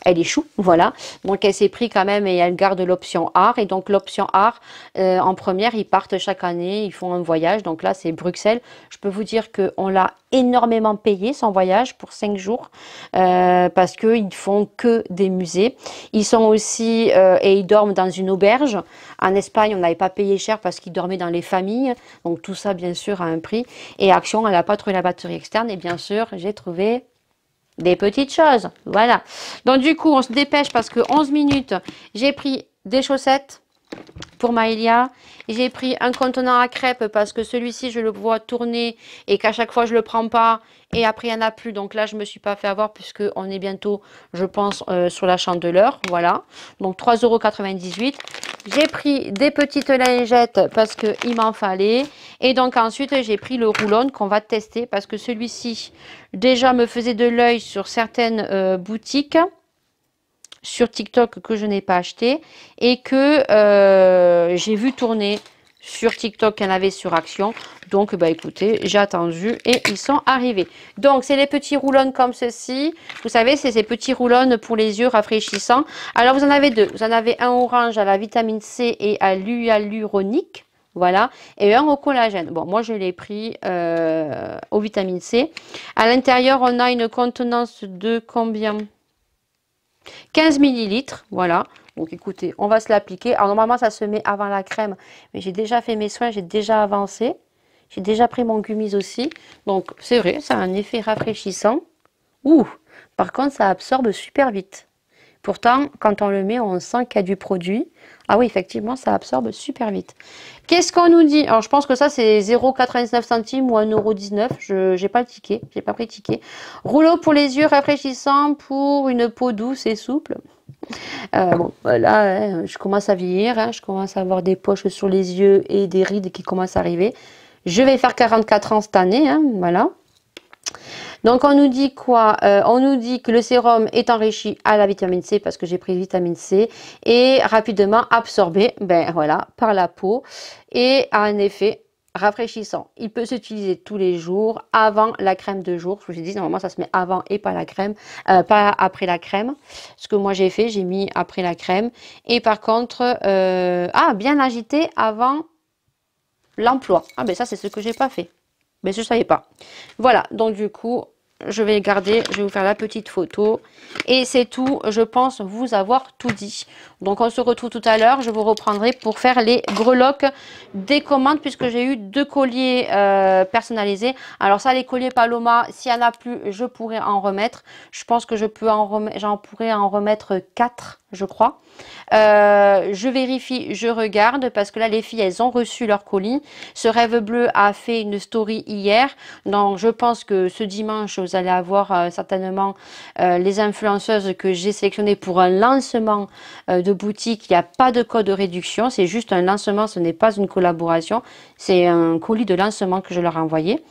elle échoue, voilà. Donc elle s'est pris quand même et elle garde l'option art. Et donc l'option art, en première, ils partent chaque année, ils font un voyage. Donc là, c'est Bruxelles. Je peux vous dire qu'on l'a énormément payé, son voyage, pour 5 jours, parce qu'ils font que des musées. Ils sont aussi, et ils dorment dans une auberge. En Espagne, on n'avait pas payé cher parce qu'ils dormaient dans les familles. Donc tout ça, bien sûr, a un prix. Et Action, elle n'a pas trouvé la batterie externe. Et bien sûr, j'ai trouvé des petites choses, voilà. Donc du coup, on se dépêche parce que 11 minutes, j'ai pris des chaussettes pour Maëlia. J'ai pris un contenant à crêpes parce que celui-ci, je le vois tourner et qu'à chaque fois, je ne le prends pas. Et après, il n'y en a plus. Donc là, je ne me suis pas fait avoir puisque on est bientôt, je pense, sur la Chandeleur. Voilà. Donc 3,98 €. J'ai pris des petites lingettes parce qu'il m'en fallait. Et donc ensuite, j'ai pris le roulon qu'on va tester parce que celui-ci, déjà, me faisait de l'œil sur certaines boutiques sur TikTok que je n'ai pas acheté et que j'ai vu tourner sur TikTok qu'il y en avait sur Action. Donc, bah écoutez, j'ai attendu et ils sont arrivés. Donc, c'est les petits roulons comme ceci. Vous savez, c'est ces petits roulons pour les yeux rafraîchissants. Alors, vous en avez deux. Vous en avez un orange à la vitamine C et à l'hyaluronique. Voilà, et un au collagène. Bon, moi, je l'ai pris au vitamine C. À l'intérieur, on a une contenance de combien? 15 millilitres, voilà. Donc écoutez, on va se l'appliquer. Alors normalement, ça se met avant la crème, mais j'ai déjà fait mes soins, j'ai déjà avancé. J'ai déjà pris mon gummies aussi. Donc c'est vrai, ça a un effet rafraîchissant. Ouh, par contre, ça absorbe super vite. Pourtant, quand on le met, on sent qu'il y a du produit. Ah oui, effectivement, ça absorbe super vite. Qu'est-ce qu'on nous dit? Alors, je pense que ça, c'est 0,99 centimes ou 1,19 €. Je n'ai pas le ticket. J'ai pas pris le ticket. Rouleau pour les yeux rafraîchissant pour une peau douce et souple. Bon, voilà, hein, je commence à vieillir. Hein, je commence à avoir des poches sur les yeux et des rides qui commencent à arriver. Je vais faire 44 ans cette année. Hein, voilà. Donc, on nous dit quoi? On nous dit que le sérum est enrichi à la vitamine C parce que j'ai pris vitamine C et rapidement absorbé, ben voilà, par la peau et a un effet rafraîchissant. Il peut s'utiliser tous les jours avant la crème de jour. Je vous ai dit, normalement, ça se met avant et pas la crème, pas après la crème. Ce que moi j'ai fait, j'ai mis après la crème. Et par contre, bien agité avant l'emploi. Ah ben ça, c'est ce que j'ai pas fait. Mais je ne savais pas. Voilà, donc du coup, je vais garder, je vais vous faire la petite photo. Et c'est tout, je pense vous avoir tout dit. Donc on se retrouve tout à l'heure, je vous reprendrai pour faire les breloques des commandes puisque j'ai eu 2 colliers personnalisés. Alors ça, les colliers Paloma, s'il n'y en a plus, je pourrais en remettre. Je pense que j'en pourrais en remettre 4, je crois. Je vérifie, je regarde parce que là les filles elles ont reçu leur colis. Ce rêve bleu a fait une story hier, donc je pense que ce dimanche vous allez avoir certainement les influenceuses que j'ai sélectionnées pour un lancement de boutique. Il n'y a pas de code de réduction, c'est juste un lancement, ce n'est pas une collaboration, c'est un colis de lancement que je leur ai envoyé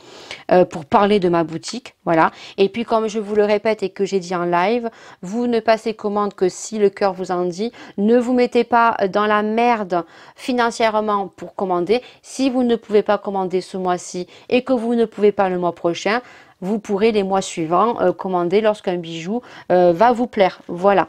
pour parler de ma boutique, voilà. Et puis comme je vous le répète et que j'ai dit en live, vous ne passez commande que si le cœur vous en dit. Ne vous mettez pas dans la merde financièrement pour commander. Si vous ne pouvez pas commander ce mois-ci et que vous ne pouvez pas le mois prochain, vous pourrez les mois suivants commander lorsqu'un bijou va vous plaire. Voilà.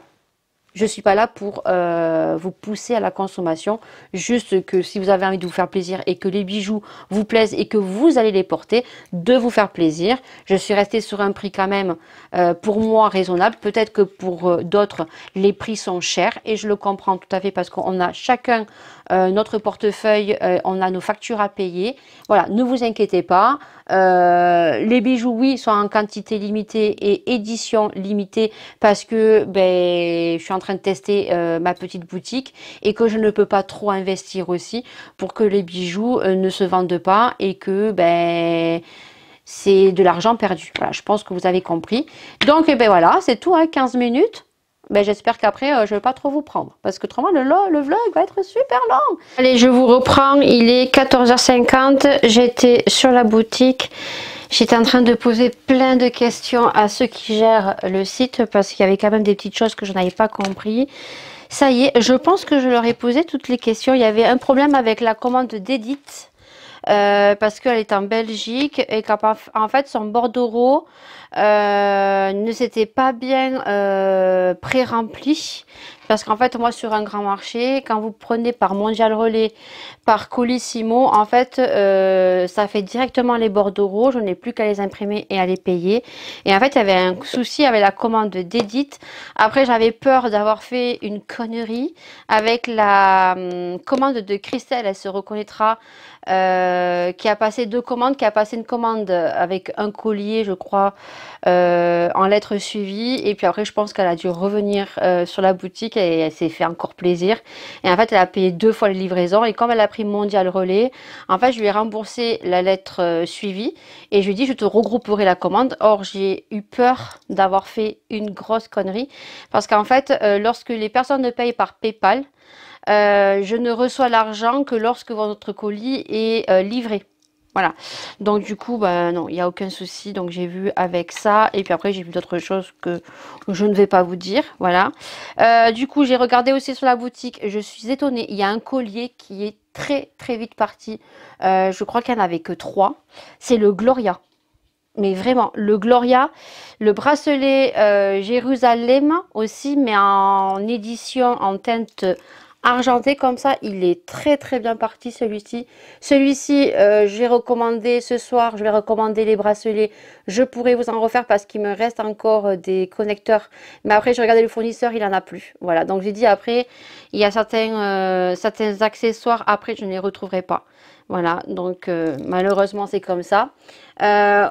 Je ne suis pas là pour vous pousser à la consommation. Juste que si vous avez envie de vous faire plaisir et que les bijoux vous plaisent et que vous allez les porter, de vous faire plaisir. Je suis restée sur un prix quand même pour moi raisonnable. Peut-être que pour d'autres, les prix sont chers et je le comprends tout à fait parce qu'on a chacun notre portefeuille, on a nos factures à payer. Voilà, ne vous inquiétez pas. Les bijoux, oui, sont en quantité limitée et édition limitée parce que ben, je suis en train de tester ma petite boutique et que je ne peux pas trop investir aussi pour que les bijoux ne se vendent pas et que ben, c'est de l'argent perdu. Voilà, je pense que vous avez compris. Donc, ben voilà, c'est tout, hein, 15 minutes. Ben, j'espère qu'après, je ne vais pas trop vous prendre. Parce que autrement, le vlog va être super long. Allez, je vous reprends. Il est 14h50. J'étais sur la boutique. J'étais en train de poser plein de questions à ceux qui gèrent le site. Parce qu'il y avait quand même des petites choses que je n'avais pas compris. Ça y est, je pense que je leur ai posé toutes les questions. Il y avait un problème avec la commande d'Edith. Parce qu'elle est en Belgique et qu'en fait son bordereau ne s'était pas bien pré-rempli. Parce qu'en fait, moi, sur un grand marché, quand vous prenez par Mondial Relais, par Colissimo, en fait, ça fait directement les bordereaux. Je n'ai plus qu'à les imprimer et à les payer. Et en fait, il y avait un souci avec la commande d'Edith. Après, j'avais peur d'avoir fait une connerie avec la commande de Christelle. Elle se reconnaîtra. Qui a passé deux commandes, qui a passé une commande avec un collier, je crois, en lettres suivies. Et puis après, je pense qu'elle a dû revenir sur la boutique et elle s'est fait encore plaisir. Et en fait, elle a payé 2 fois les livraisons. Et comme elle a pris Mondial Relais, en fait, je lui ai remboursé la lettre suivie. Et je lui ai dit, je te regrouperai la commande. Or, j'ai eu peur d'avoir fait une grosse connerie. Parce qu'en fait, lorsque les personnes ne payent par PayPal, je ne reçois l'argent que lorsque votre colis est livré. Voilà. Donc du coup, bah, non, il n'y a aucun souci. Donc j'ai vu avec ça. Et puis après, j'ai vu d'autres choses que je ne vais pas vous dire. Voilà. Du coup, j'ai regardé aussi sur la boutique. Je suis étonnée. Il y a un collier qui est très très vite parti. Je crois qu'il n'y en avait que 3. C'est le Gloria. Mais vraiment, le Gloria, le bracelet Jérusalem aussi, mais en édition en teinte argenté comme ça, il est très très bien parti celui-ci. Celui-ci, j'ai recommandé ce soir, je vais recommander les bracelets. Je pourrais vous en refaire parce qu'il me reste encore des connecteurs. Mais après, j'ai regardé le fournisseur, il en a plus. Voilà, donc j'ai dit après, il y a certains accessoires, après je ne les retrouverai pas. Voilà, donc malheureusement c'est comme ça.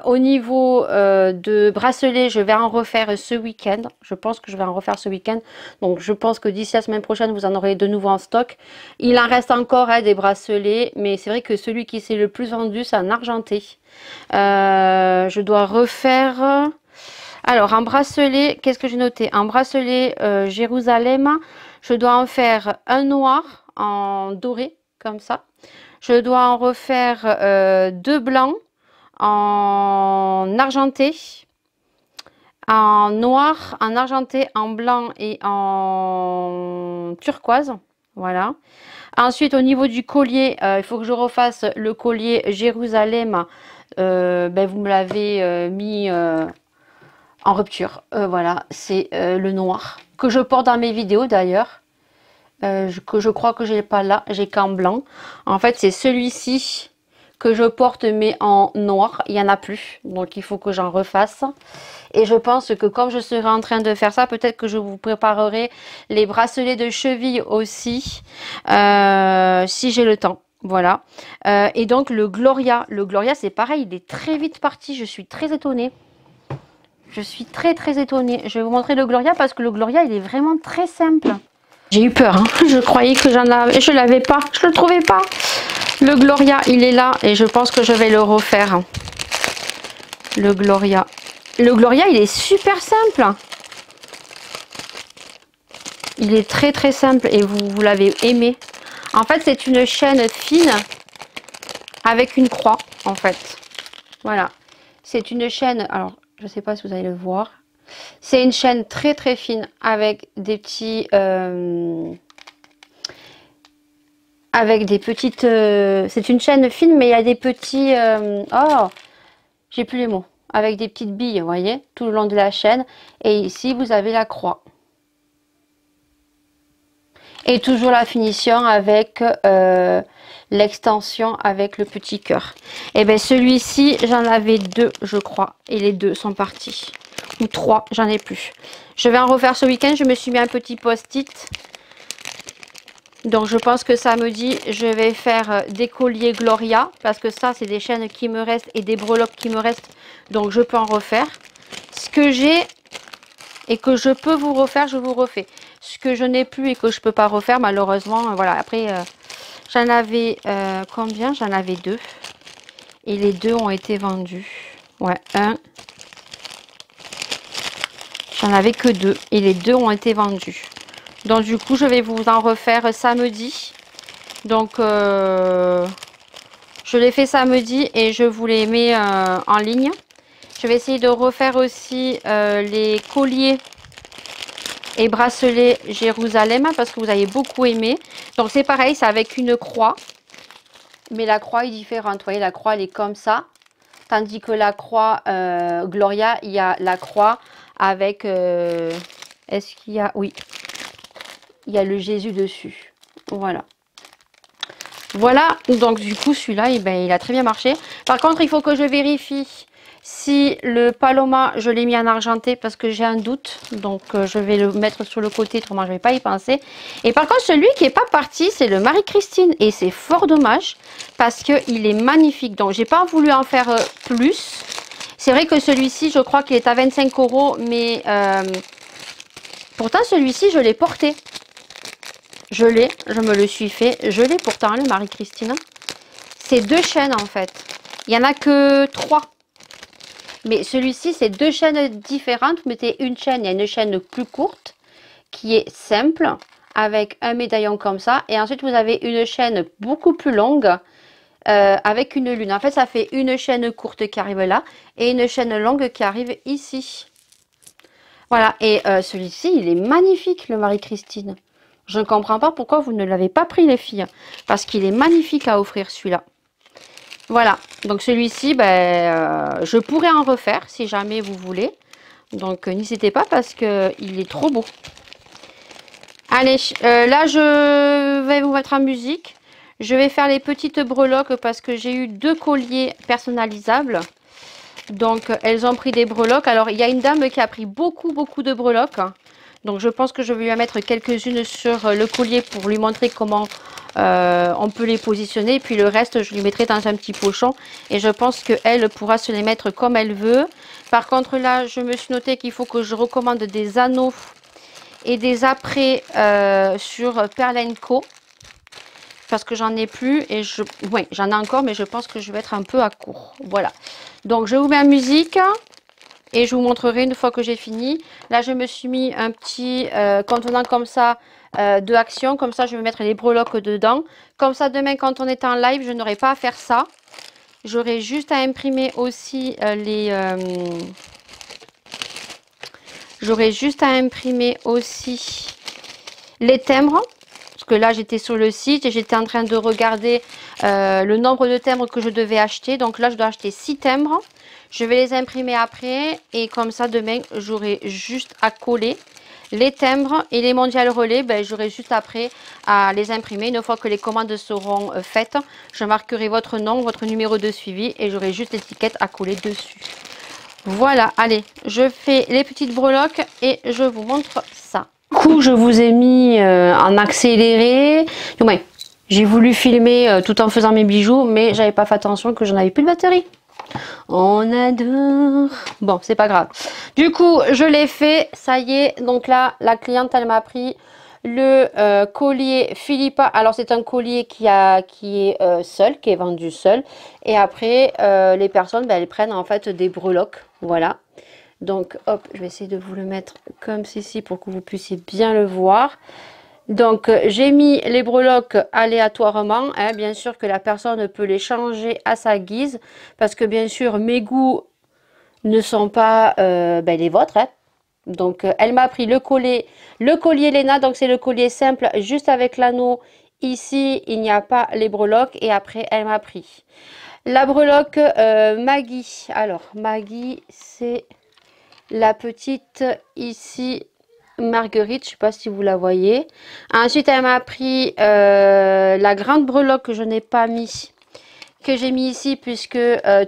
Au niveau de bracelets, je vais en refaire ce week-end. Je pense que je vais en refaire ce week-end. Donc je pense que d'ici la semaine prochaine, vous en aurez de nouveau en stock. Il en reste encore des bracelets, mais c'est vrai que celui qui s'est le plus vendu, c'est un argenté. Je dois refaire... Alors en bracelet, qu'est-ce que j'ai noté? En bracelet Jérusalem, je dois en faire un noir en doré, comme ça. Je dois en refaire 2 blancs en argenté, en noir, en argenté, en blanc et en turquoise. Voilà. Ensuite, au niveau du collier, il faut que je refasse le collier Jérusalem. Ben, vous me l'avez mis en rupture. Voilà, c'est le noir que je porte dans mes vidéos d'ailleurs. Que je crois que j'ai pas là, j'ai qu'en blanc. En fait, c'est celui-ci que je porte mais en noir. Il n'y en a plus, donc il faut que j'en refasse. Et je pense que comme je serai en train de faire ça, peut-être que je vous préparerai les bracelets de cheville aussi, si j'ai le temps. Voilà. Et donc le Gloria c'est pareil, il est très vite parti. Je suis très étonnée. Je suis très très étonnée. Je vais vous montrer le Gloria parce que le Gloria, il est vraiment très simple. J'ai eu peur, hein. Je croyais que j'en avais, je l'avais pas, je le trouvais pas. Le Gloria, il est là et je pense que je vais le refaire. Le Gloria. Le Gloria, il est super simple. Il est très très simple et vous l'avez aimé. En fait, c'est une chaîne fine avec une croix, en fait. Voilà. C'est une chaîne, alors, je sais pas si vous allez le voir. C'est une chaîne très très fine avec des petits... avec des petites... c'est une chaîne fine, mais il y a des petits... oh, j'ai plus les mots. Avec des petites billes, vous voyez, tout le long de la chaîne. Et ici, vous avez la croix. Et toujours la finition avec l'extension avec le petit cœur. Et bien celui-ci, j'en avais deux, je crois. Et les deux sont partis. Ou trois, j'en ai plus. Je vais en refaire ce week-end. Je me suis mis un petit post-it. Donc je pense que samedi, je vais faire des colliers Gloria. Parce que ça, c'est des chaînes qui me restent et des breloques qui me restent. Donc je peux en refaire. Ce que j'ai et que je peux vous refaire, je vous refais. Ce que je n'ai plus et que je peux pas refaire, malheureusement, voilà. Après, j'en avais combien? J'en avais deux. Et les deux ont été vendus. Ouais, un. J'en avais que deux. Et les deux ont été vendus. Donc du coup, je vais vous en refaire samedi. Donc, je les fais samedi et je vous les mets en ligne. Je vais essayer de refaire aussi les colliers et bracelets Jérusalem parce que vous avez beaucoup aimé. Donc c'est pareil, c'est avec une croix. Mais la croix est différente. Vous voyez, la croix, elle est comme ça. Tandis que la croix Gloria, il y a la croix avec... est-ce qu'il y a... Oui. Il y a le Jésus dessus. Voilà. Voilà. Donc du coup, celui-là, eh ben, il a très bien marché. Par contre, il faut que je vérifie si le Paloma, je l'ai mis en argenté parce que j'ai un doute. Donc je vais le mettre sur le côté, autrement je ne vais pas y penser. Et par contre, celui qui n'est pas parti, c'est le Marie-Christine. Et c'est fort dommage parce qu'il est magnifique. Donc j'ai pas voulu en faire plus. C'est vrai que celui-ci, je crois qu'il est à 25 €. Mais pourtant, celui-ci, je l'ai porté. Je l'ai, je me le suis fait. Je l'ai pourtant, le Marie-Christine. C'est deux chaînes en fait. Il n'y en a que trois. Mais celui-ci, c'est deux chaînes différentes. Vous mettez une chaîne, il y a une chaîne plus courte qui est simple avec un médaillon comme ça. Et ensuite, vous avez une chaîne beaucoup plus longue avec une lune. En fait, ça fait une chaîne courte qui arrive là et une chaîne longue qui arrive ici. Voilà. Et celui-ci, il est magnifique, le Marie-Christine. Je ne comprends pas pourquoi vous ne l'avez pas pris, les filles. Parce qu'il est magnifique à offrir, celui-là. Voilà, donc celui-ci, ben, je pourrais en refaire si jamais vous voulez. Donc n'hésitez pas parce qu'il est trop beau. Allez, là je vais vous mettre en musique. Je vais faire les petites breloques parce que j'ai eu deux colliers personnalisables. Donc elles ont pris des breloques. Alors il y a une dame qui a pris beaucoup de breloques. Donc je pense que je vais lui en mettre quelques-unes sur le collier pour lui montrer comment on peut les positionner. Et puis le reste, je lui mettrai dans un petit pochon. Et je pense qu'elle pourra se les mettre comme elle veut. Par contre, là, je me suis noté qu'il faut que je recommande des anneaux et des apprêts sur Pearl & Co. Parce que j'en ai plus. Et ouais, j'en ai encore, mais je pense que je vais être un peu à court. Voilà. Donc, je vous mets en musique. Et je vous montrerai une fois que j'ai fini. Là, je me suis mis un petit contenant comme ça de Action. Comme ça, je vais mettre les breloques dedans. Comme ça, demain, quand on est en live, je n'aurai pas à faire ça. J'aurai juste à imprimer aussi J'aurai juste à imprimer aussi les timbres. Parce que là, j'étais sur le site et j'étais en train de regarder le nombre de timbres que je devais acheter. Donc là, je dois acheter 6 timbres. Je vais les imprimer après et comme ça demain j'aurai juste à coller les timbres et les mondiales relais. Ben, j'aurai juste après à les imprimer. Une fois que les commandes seront faites, je marquerai votre nom, votre numéro de suivi et j'aurai juste l'étiquette à coller dessus. Voilà, allez, je fais les petites breloques et je vous montre ça. Du coup, je vous ai mis en accéléré. Ouais, j'ai voulu filmer tout en faisant mes bijoux, mais j'avais pas fait attention que j'en avais plus de batterie. On adore. Bon, c'est pas grave. Du coup, je l'ai fait. Ça y est. Donc là, la cliente, elle m'a pris le collier Philippa. Alors, c'est un collier qui est seul, qui est vendu seul. Et après, les personnes, ben, elles prennent en fait des breloques. Voilà. Donc, hop, je vais essayer de vous le mettre comme ceci pour que vous puissiez bien le voir. Donc, j'ai mis les breloques aléatoirement. Hein. Bien sûr que la personne peut les changer à sa guise. Parce que bien sûr, mes goûts ne sont pas ben, les vôtres. Hein. Donc, elle m'a pris le collier Léna. Donc, c'est le collier simple juste avec l'anneau. Ici, il n'y a pas les breloques. Et après, elle m'a pris la breloque Maggie. Alors, Maggie, c'est la petite ici. Marguerite, je ne sais pas si vous la voyez. Ensuite, elle m'a pris la grande breloque que je n'ai pas mis, que j'ai mis ici, puisque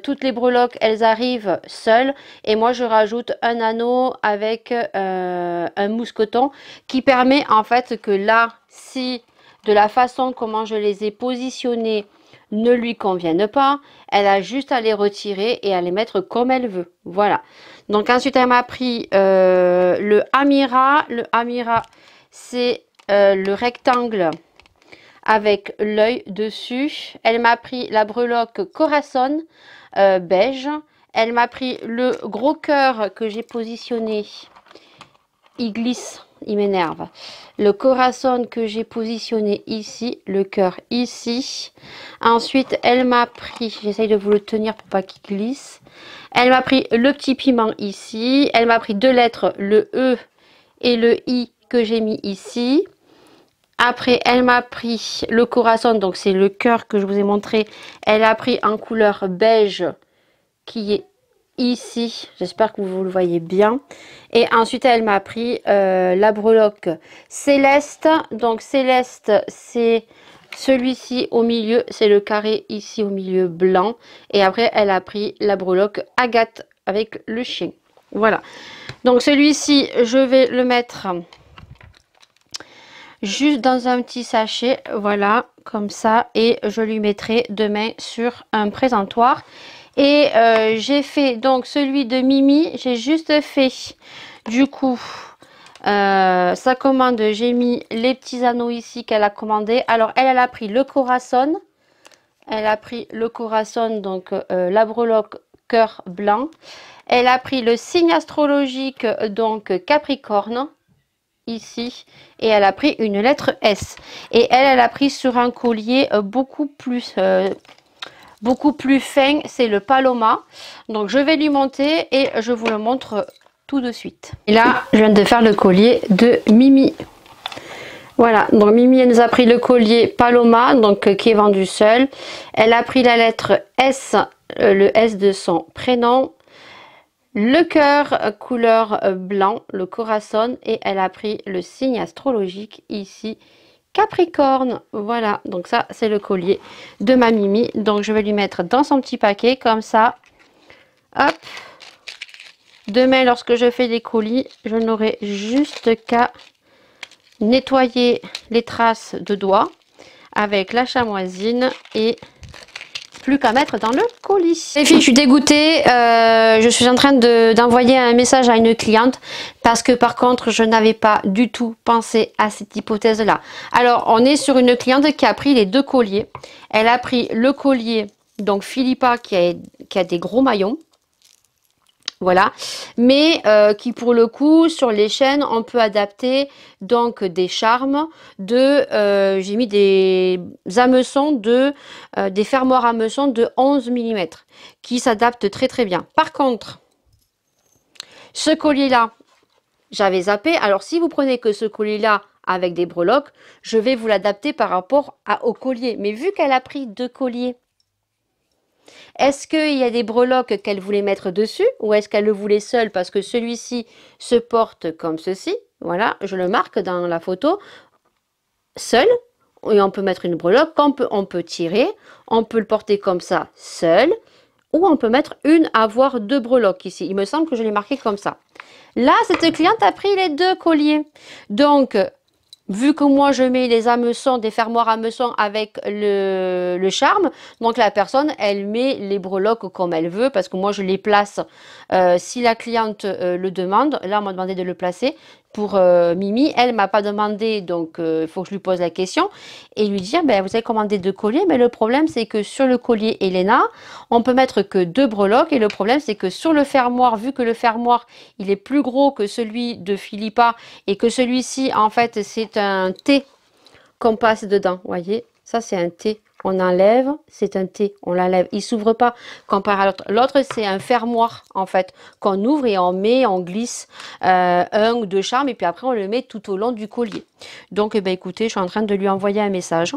toutes les breloques, elles arrivent seules. Et moi, je rajoute un anneau avec un mousqueton qui permet en fait que là, si de la façon comment je les ai positionnés ne lui conviennent pas, elle a juste à les retirer et à les mettre comme elle veut. Voilà. Donc ensuite, elle m'a pris le Amira. Le Amira, c'est le rectangle avec l'œil dessus. Elle m'a pris la breloque Corazon beige. Elle m'a pris le gros cœur que j'ai positionné. Il glisse, il m'énerve. Le Corazon que j'ai positionné ici, le cœur ici. Ensuite, elle m'a pris, j'essaye de vous le tenir pour pas qu'il glisse. Elle m'a pris le petit piment ici. Elle m'a pris deux lettres, le E et le I que j'ai mis ici. Après, elle m'a pris le Corazon, donc c'est le cœur que je vous ai montré. Elle a pris en couleur beige qui est ici. J'espère que vous le voyez bien. Et ensuite, elle m'a pris la breloque Céleste. Donc, Céleste, c'est celui-ci au milieu. C'est le carré ici au milieu blanc. Et après, elle a pris la breloque Agathe avec le chien. Voilà. Donc, celui-ci, je vais le mettre juste dans un petit sachet, voilà, comme ça, et je lui mettrai demain sur un présentoir. Et j'ai fait donc celui de Mimi, j'ai juste fait du coup sa commande, j'ai mis les petits anneaux ici qu'elle a commandé. Alors elle a pris le Corazon, donc la breloque cœur blanc. Elle a pris le signe astrologique, donc Capricorne ici, et elle a pris une lettre S, et elle a pris sur un collier beaucoup plus fin, c'est le Paloma. Donc je vais lui monter et je vous le montre tout de suite. Et là je viens de faire le collier de Mimi. Voilà, donc Mimi elle nous a pris le collier Paloma, donc qui est vendu seul. Elle a pris la lettre S, le S de son prénom, le cœur couleur blanc, le Corazon, et elle a pris le signe astrologique ici, Capricorne. Voilà, donc ça c'est le collier de ma Mimi. Donc je vais lui mettre dans son petit paquet comme ça. Hop. Demain lorsque je fais des colis, je n'aurai juste qu'à nettoyer les traces de doigts avec la chamoisine et plus qu'à mettre dans le colis. Les filles, je suis dégoûtée. Je suis en train d'envoyer un message à une cliente parce que par contre, je n'avais pas du tout pensé à cette hypothèse-là. Alors, on est sur une cliente qui a pris les deux colliers. Elle a pris le collier, donc Philippa, qui a des gros maillons. Voilà, mais qui pour le coup sur les chaînes on peut adapter donc des charmes j'ai mis des hameçons des fermoirs hameçons de 11 mm qui s'adaptent très très bien. Par contre, ce collier là, j'avais zappé. Alors si vous prenez que ce collier là avec des breloques, je vais vous l'adapter par rapport au collier. Mais vu qu'elle a pris deux colliers, est-ce qu'il y a des breloques qu'elle voulait mettre dessus ou est-ce qu'elle le voulait seul parce que celui-ci se porte comme ceci? Voilà, je le marque dans la photo. Seul, et on peut mettre une breloque, on peut tirer, on peut le porter comme ça, seul, ou on peut mettre avoir deux breloques ici. Il me semble que je l'ai marqué comme ça. Là, cette cliente a pris les deux colliers. Donc, vu que moi je mets les hameçons, des fermoirs hameçons avec le charme, donc la personne elle met les breloques comme elle veut parce que moi je les place si la cliente le demande. Là on m'a demandé de le placer pour Mimi, elle m'a pas demandé, donc il faut que je lui pose la question et lui dire ben, vous avez commandé deux colliers, mais le problème c'est que sur le collier Elena on peut mettre que deux breloques et le problème c'est que sur le fermoir, vu que le fermoir il est plus gros que celui de Philippa et que celui-ci en fait c'est un T qu'on passe dedans, voyez, ça c'est un T, on enlève, c'est un T, on l'enlève, il s'ouvre pas comparé à l'autre. L'autre c'est un fermoir en fait qu'on ouvre et on glisse un ou deux charmes et puis après on le met tout au long du collier. Donc eh ben, écoutez, je suis en train de lui envoyer un message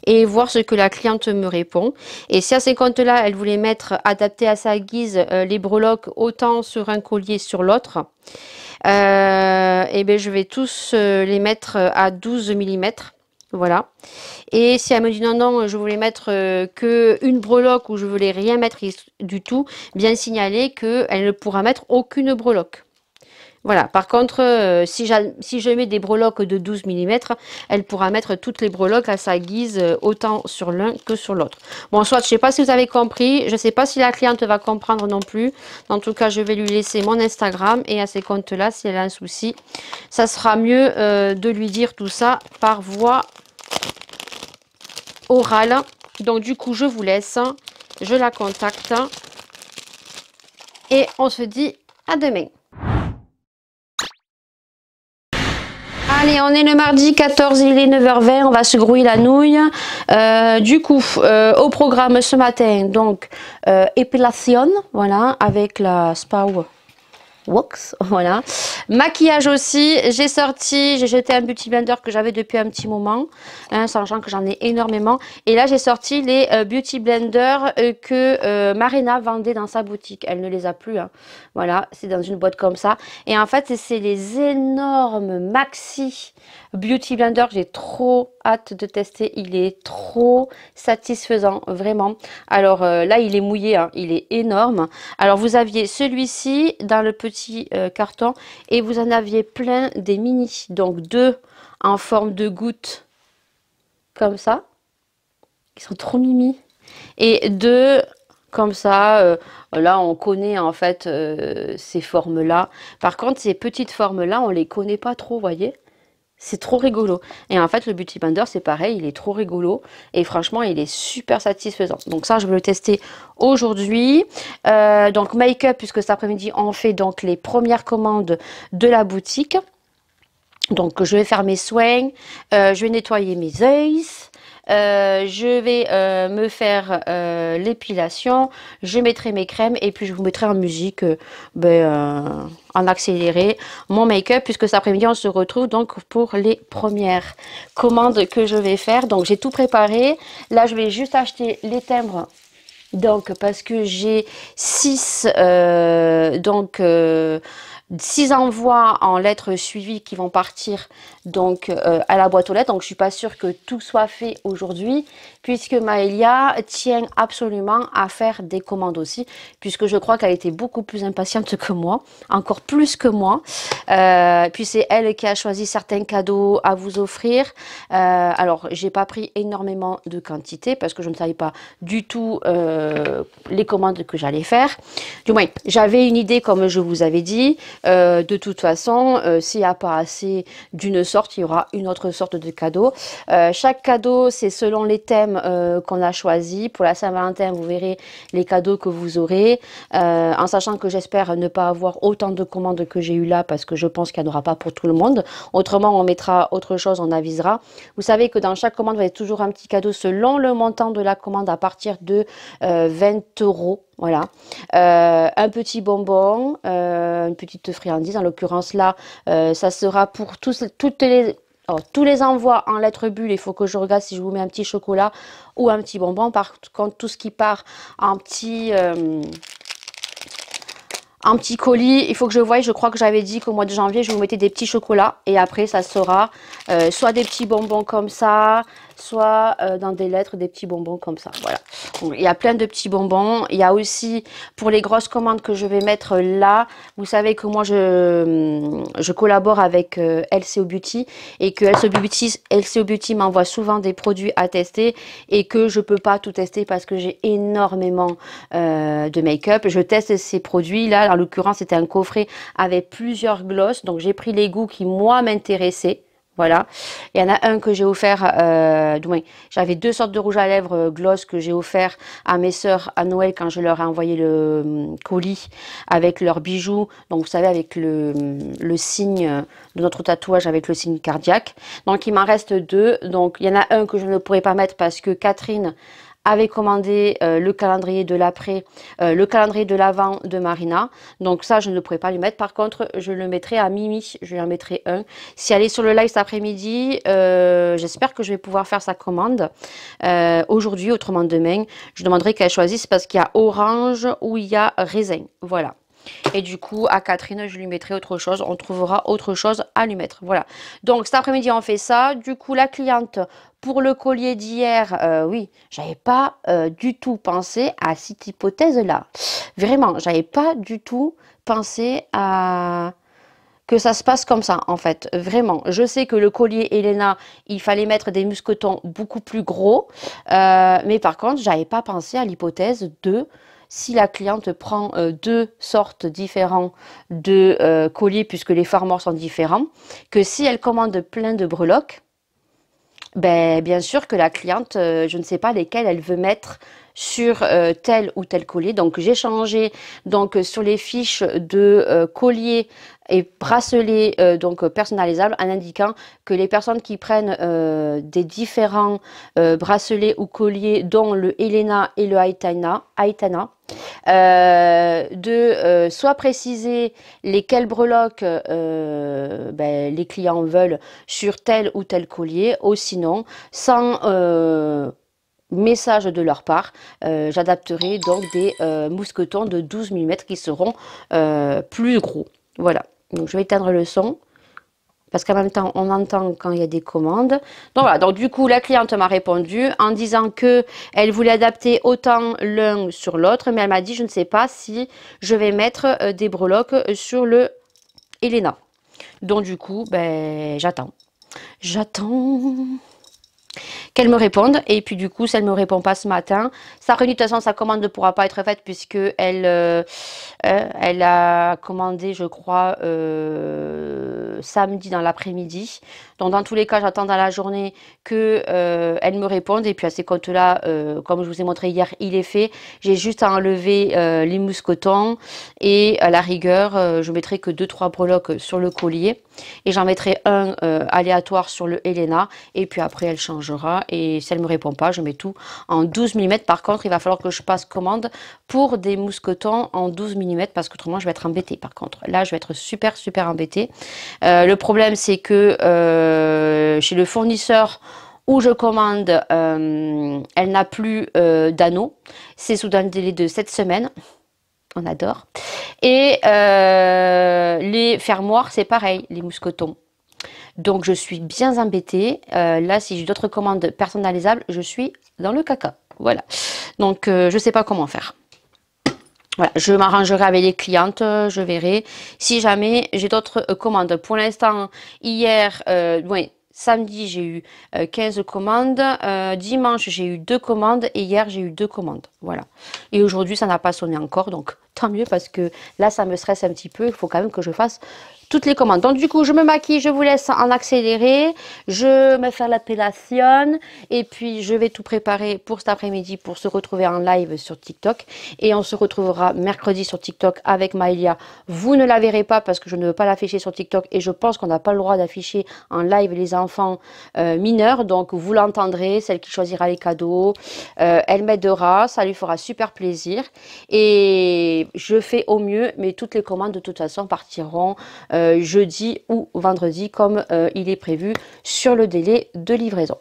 et voir ce que la cliente me répond. Et si à ces comptes-là, elle voulait mettre adapté à sa guise les breloques autant sur un collier sur l'autre, et bien je vais tous les mettre à 12 millimètres. Voilà. Et si elle me dit non, non, je voulais mettre que une breloque ou je voulais rien mettre du tout, bien signaler qu'elle ne pourra mettre aucune breloque. Voilà. Par contre, si je mets des breloques de 12 millimètres, elle pourra mettre toutes les breloques à sa guise, autant sur l'un que sur l'autre. Bon, soit, je ne sais pas si vous avez compris, je ne sais pas si la cliente va comprendre non plus. En tout cas, je vais lui laisser mon Instagram et à ces comptes-là, si elle a un souci, ça sera mieux de lui dire tout ça par voie orale. Donc, du coup, je vous laisse, je la contacte et on se dit à demain. Allez, on est le mardi 14, il est 9h20, on va se grouiller la nouille. Du coup, au programme ce matin, donc épilation, voilà, avec la Spa Wax, voilà. Maquillage aussi, j'ai jeté un Beauty Blender que j'avais depuis un petit moment, hein, sachant que j'en ai énormément. Et là, j'ai sorti les Beauty Blender que Marina vendait dans sa boutique. Elle ne les a plus, hein. Voilà, c'est dans une boîte comme ça. Et en fait, c'est les énormes maxi Beauty Blender. J'ai trop hâte de tester. Il est trop satisfaisant, vraiment. Alors là, il est mouillé, hein, il est énorme. Alors, vous aviez celui-ci dans le petit carton et vous en aviez plein des mini. Donc, 2 en forme de goutte comme ça. Ils sont trop mimi. Et 2 comme ça, là on connaît en fait ces formes-là. Par contre, ces petites formes-là, on les connaît pas trop, vous voyez. C'est trop rigolo. Et en fait, le Beauty Blender, c'est pareil, il est trop rigolo. Et franchement, il est super satisfaisant. Donc ça, je vais le tester aujourd'hui. Donc make-up, puisque cet après-midi, on fait donc les premières commandes de la boutique. Donc je vais faire mes soins, je vais nettoyer mes yeux. Je vais me faire l'épilation, je mettrai mes crèmes et puis je vous mettrai en musique en accéléré mon make-up puisque cet après-midi on se retrouve donc pour les premières commandes que je vais faire. Donc j'ai tout préparé, là je vais juste acheter les timbres. Donc parce que j'ai 6 6 envois en lettres suivies qui vont partir donc à la boîte aux lettres. Donc je suis pas sûre que tout soit fait aujourd'hui puisque Maëlia tient absolument à faire des commandes aussi puisque je crois qu'elle était beaucoup plus impatiente que moi, encore plus que moi. Puis c'est elle qui a choisi certains cadeaux à vous offrir. Alors j'ai pas pris énormément de quantité parce que je ne savais pas du tout les commandes que j'allais faire. Du moins j'avais une idée comme je vous avais dit. De toute façon, s'il n'y a pas assez d'une sorte, il y aura une autre sorte de cadeau. Chaque cadeau, c'est selon les thèmes qu'on a choisis. Pour la Saint-Valentin, vous verrez les cadeaux que vous aurez. En sachant que j'espère ne pas avoir autant de commandes que j'ai eu là, parce que je pense qu'il n'y en aura pas pour tout le monde. Autrement, on mettra autre chose, on avisera. Vous savez que dans chaque commande, vous avez toujours un petit cadeau selon le montant de la commande à partir de 20 €. Voilà, un petit bonbon, une petite friandise. En l'occurrence là, ça sera pour tous les envois en lettres bulles. Il faut que je regarde si je vous mets un petit chocolat ou un petit bonbon. Par contre, tout ce qui part en petit colis, il faut que je voie. Je crois que j'avais dit qu'au mois de janvier, je vous mettais des petits chocolats. Et après, ça sera soit des petits bonbons comme ça, soit dans des lettres, des petits bonbons comme ça. Voilà. Donc, il y a plein de petits bonbons. Il y a aussi, pour les grosses commandes que je vais mettre là, vous savez que moi, je collabore avec LCO Beauty. Et que LCO Beauty m'envoie souvent des produits à tester. Et que je peux pas tout tester parce que j'ai énormément de make-up. Je teste ces produits. Là, en l'occurrence, c'était un coffret avec plusieurs glosses. Donc, j'ai pris les goûts qui, moi, m'intéressaient. Voilà, il y en a un que j'ai offert, j'avais 2 sortes de rouge à lèvres gloss que j'ai offert à mes sœurs à Noël quand je leur ai envoyé le colis avec leurs bijoux. Donc vous savez avec le signe de notre tatouage avec le signe cardiaque. Donc il m'en reste 2. Donc il y en a un que je ne pourrais pas mettre parce que Catherine avait commandé le calendrier de l'après, le calendrier de l'avant de Marina. Donc ça, je ne pourrais pas lui mettre. Par contre, je le mettrai à Mimi. Je lui en mettrai un. Si elle est sur le live cet après-midi, j'espère que je vais pouvoir faire sa commande aujourd'hui, autrement demain. Je demanderai qu'elle choisisse parce qu'il y a orange ou il y a raisin. Voilà. Et du coup, à Catherine, je lui mettrai autre chose. On trouvera autre chose à lui mettre. Voilà. Donc, cet après-midi, on fait ça. Du coup, la cliente, pour le collier d'hier, oui, j'avais pas du tout pensé à cette hypothèse-là. Vraiment, j'avais pas du tout pensé à que ça se passe comme ça, en fait. Vraiment. Je sais que le collier Elena, il fallait mettre des mousquetons beaucoup plus gros. Mais par contre, j'avais pas pensé à l'hypothèse de si la cliente prend deux sortes différentes de colliers, puisque les formes sont différents, que si elle commande plein de breloques, ben, bien sûr que la cliente, je ne sais pas lesquelles elle veut mettre sur tel ou tel collier. Donc j'ai changé donc sur les fiches de collier et bracelets donc personnalisables en indiquant que les personnes qui prennent des différents bracelets ou colliers dont le Elena et le Aitana, soit préciser lesquelles breloques ben, les clients veulent sur tel ou tel collier, ou sinon, sans message de leur part, j'adapterai donc des mousquetons de 12 mm qui seront plus gros. Voilà, donc je vais éteindre le son. Parce qu'en même temps, on entend quand il y a des commandes. Donc voilà, donc du coup, la cliente m'a répondu en disant que elle voulait adapter autant l'un sur l'autre, mais elle m'a dit, je ne sais pas si je vais mettre des breloques sur le Elena. Donc du coup, ben, j'attends. J'attends qu'elle me réponde. Et puis du coup, si elle ne me répond pas ce matin, ça de toute façon, sa commande ne pourra pas être faite puisque elle a commandé, je crois, samedi dans l'après-midi. Donc dans tous les cas, j'attends dans la journée que elle me réponde. Et puis à ces comptes-là, comme je vous ai montré hier, il est fait. J'ai juste à enlever les mousquetons et à la rigueur, je mettrai que 2-3 breloques sur le collier. Et j'en mettrai un aléatoire sur le Elena. Et puis après, elle changera. Et si elle ne me répond pas, je mets tout en 12 mm. Par contre, il va falloir que je passe commande pour des mousquetons en 12 mm parce qu'autrement, je vais être embêtée. Par contre, là, je vais être super, super embêtée. Le problème, c'est que chez le fournisseur où je commande, elle n'a plus d'anneaux. C'est sous un délai de 7 semaines. On adore. Et les fermoirs, c'est pareil, les mousquetons. Donc, je suis bien embêtée. Là, si j'ai d'autres commandes personnalisables, je suis dans le caca. Voilà. Donc, je ne sais pas comment faire. Voilà, je m'arrangerai avec les clientes, je verrai. Si jamais j'ai d'autres commandes. Pour l'instant, hier, oui, samedi, j'ai eu 15 commandes. Dimanche, j'ai eu 2 commandes. Et hier, j'ai eu 2 commandes. Voilà. Et aujourd'hui, ça n'a pas sonné encore. Donc, tant mieux parce que là, ça me stresse un petit peu. Il faut quand même que je fasse toutes les commandes. Donc, du coup, je me maquille. Je vous laisse en accéléré. Je vais faire l'appellation. Et puis, je vais tout préparer pour cet après-midi pour se retrouver en live sur TikTok. Et on se retrouvera mercredi sur TikTok avec Maëlia. Vous ne la verrez pas parce que je ne veux pas l'afficher sur TikTok. Et je pense qu'on n'a pas le droit d'afficher en live les enfants mineurs. Donc, vous l'entendrez, celle qui choisira les cadeaux. Elle m'aidera, ça lui fera super plaisir. Et je fais au mieux, mais toutes les commandes de toute façon partiront jeudi ou vendredi comme il est prévu sur le délai de livraison.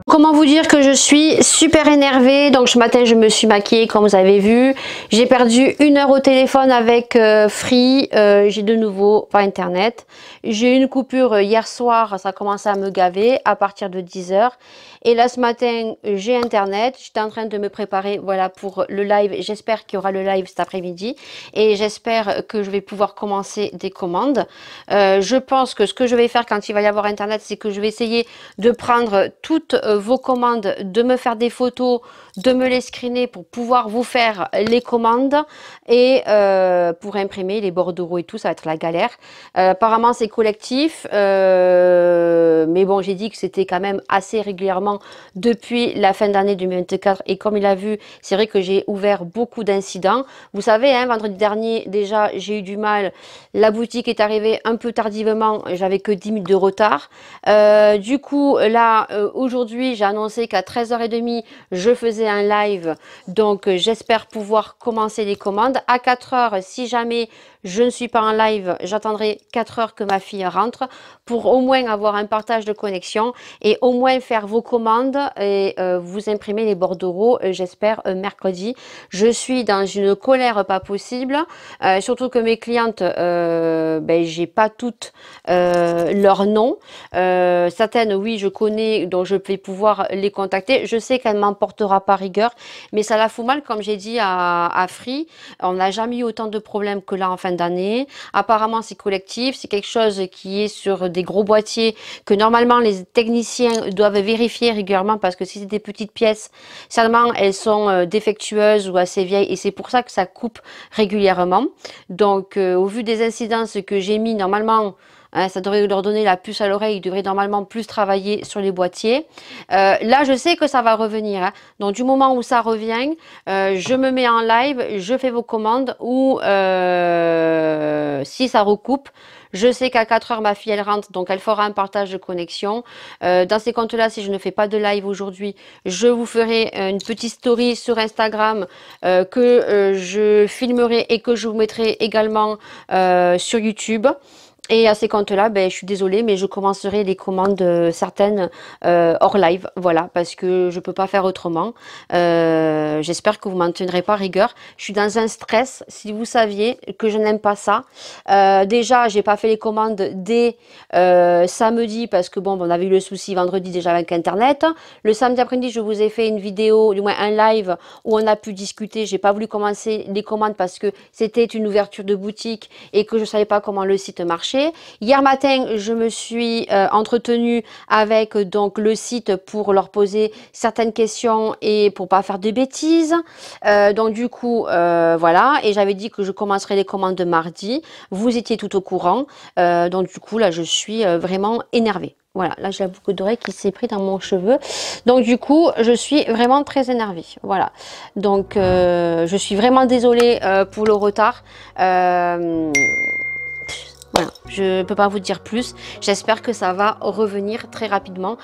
Comment vous dire que je suis super énervée. Donc ce matin je me suis maquillée comme vous avez vu. J'ai perdu 1 heure au téléphone avec Free. J'ai de nouveau pas internet. J'ai eu une coupure hier soir, ça a commencé à me gaver à partir de 10 heures. Et là ce matin j'ai internet. J'étais en train de me préparer voilà pour le live. J'espère qu'il y aura le live cet après-midi. Et j'espère que je vais pouvoir commencer des commandes. Je pense que ce que je vais faire quand il va y avoir internet, c'est que je vais essayer de prendre toutes vos commandes, de me faire des photos, de me les screener pour pouvoir vous faire les commandes et pour imprimer les bordereaux et tout, ça va être la galère. Apparemment c'est collectif, mais bon j'ai dit que c'était quand même assez régulièrement depuis la fin d'année 2024 et comme il a vu, c'est vrai que j'ai ouvert beaucoup d'incidents. Vous savez, hein, vendredi dernier déjà j'ai eu du mal, la boutique est arrivée un peu tardivement, j'avais que 10 minutes de retard. Du coup là aujourd'hui j'ai annoncé qu'à 13h30 je faisais un live, donc j'espère pouvoir commencer les commandes à 4h. Si jamais je ne suis pas en live, j'attendrai 4 heures que ma fille rentre pour au moins avoir un partage de connexion et au moins faire vos commandes et vous imprimer les bordereaux, j'espère mercredi. Je suis dans une colère pas possible, surtout que mes clientes, ben, j'ai pas toutes leurs noms. Certaines, oui, je connais, donc je vais pouvoir les contacter. Je sais qu'elle ne m'emportera pas rigueur, mais ça la fout mal, comme j'ai dit à Free. On n'a jamais eu autant de problèmes que là en fin d'année. Apparemment, c'est collectif. C'est quelque chose qui est sur des gros boîtiers que normalement les techniciens doivent vérifier régulièrement parce que si c'est des petites pièces, seulement elles sont défectueuses ou assez vieilles et c'est pour ça que ça coupe régulièrement. Donc, au vu des incidences que j'ai mis, normalement, hein, ça devrait leur donner la puce à l'oreille. Ils devraient normalement plus travailler sur les boîtiers. Là, je sais que ça va revenir. Hein. Donc, du moment où ça revient, je me mets en live, je fais vos commandes ou si ça recoupe, je sais qu'à 4 heures, ma fille, elle rentre, donc elle fera un partage de connexion. Dans ces comptes-là, si je ne fais pas de live aujourd'hui, je vous ferai une petite story sur Instagram que je filmerai et que je vous mettrai également sur YouTube. Et à ces comptes-là, ben, je suis désolée, mais je commencerai les commandes certaines hors live, voilà, parce que je peux pas faire autrement. J'espère que vous m'en tiendrez pas rigueur. Je suis dans un stress, si vous saviez que je n'aime pas ça. Déjà, j'ai pas fait les commandes dès samedi, parce que bon, on avait eu le souci vendredi déjà avec Internet. Le samedi après-midi, je vous ai fait une vidéo, du moins un live, où on a pu discuter. J'ai pas voulu commencer les commandes parce que c'était une ouverture de boutique et que je savais pas comment le site marchait. Hier matin, je me suis entretenue avec donc le site pour leur poser certaines questions et pour pas faire de bêtises. Donc du coup, voilà. Et j'avais dit que je commencerai les commandes de mardi. Vous étiez tout au courant. Donc du coup, là, je suis vraiment énervée. Voilà, là j'ai la boucle d'oreille qui s'est pris dans mon cheveu. Donc du coup, je suis vraiment très énervée. Voilà. Donc je suis vraiment désolée pour le retard. Voilà, je ne peux pas vous dire plus. J'espère que ça va revenir très rapidement.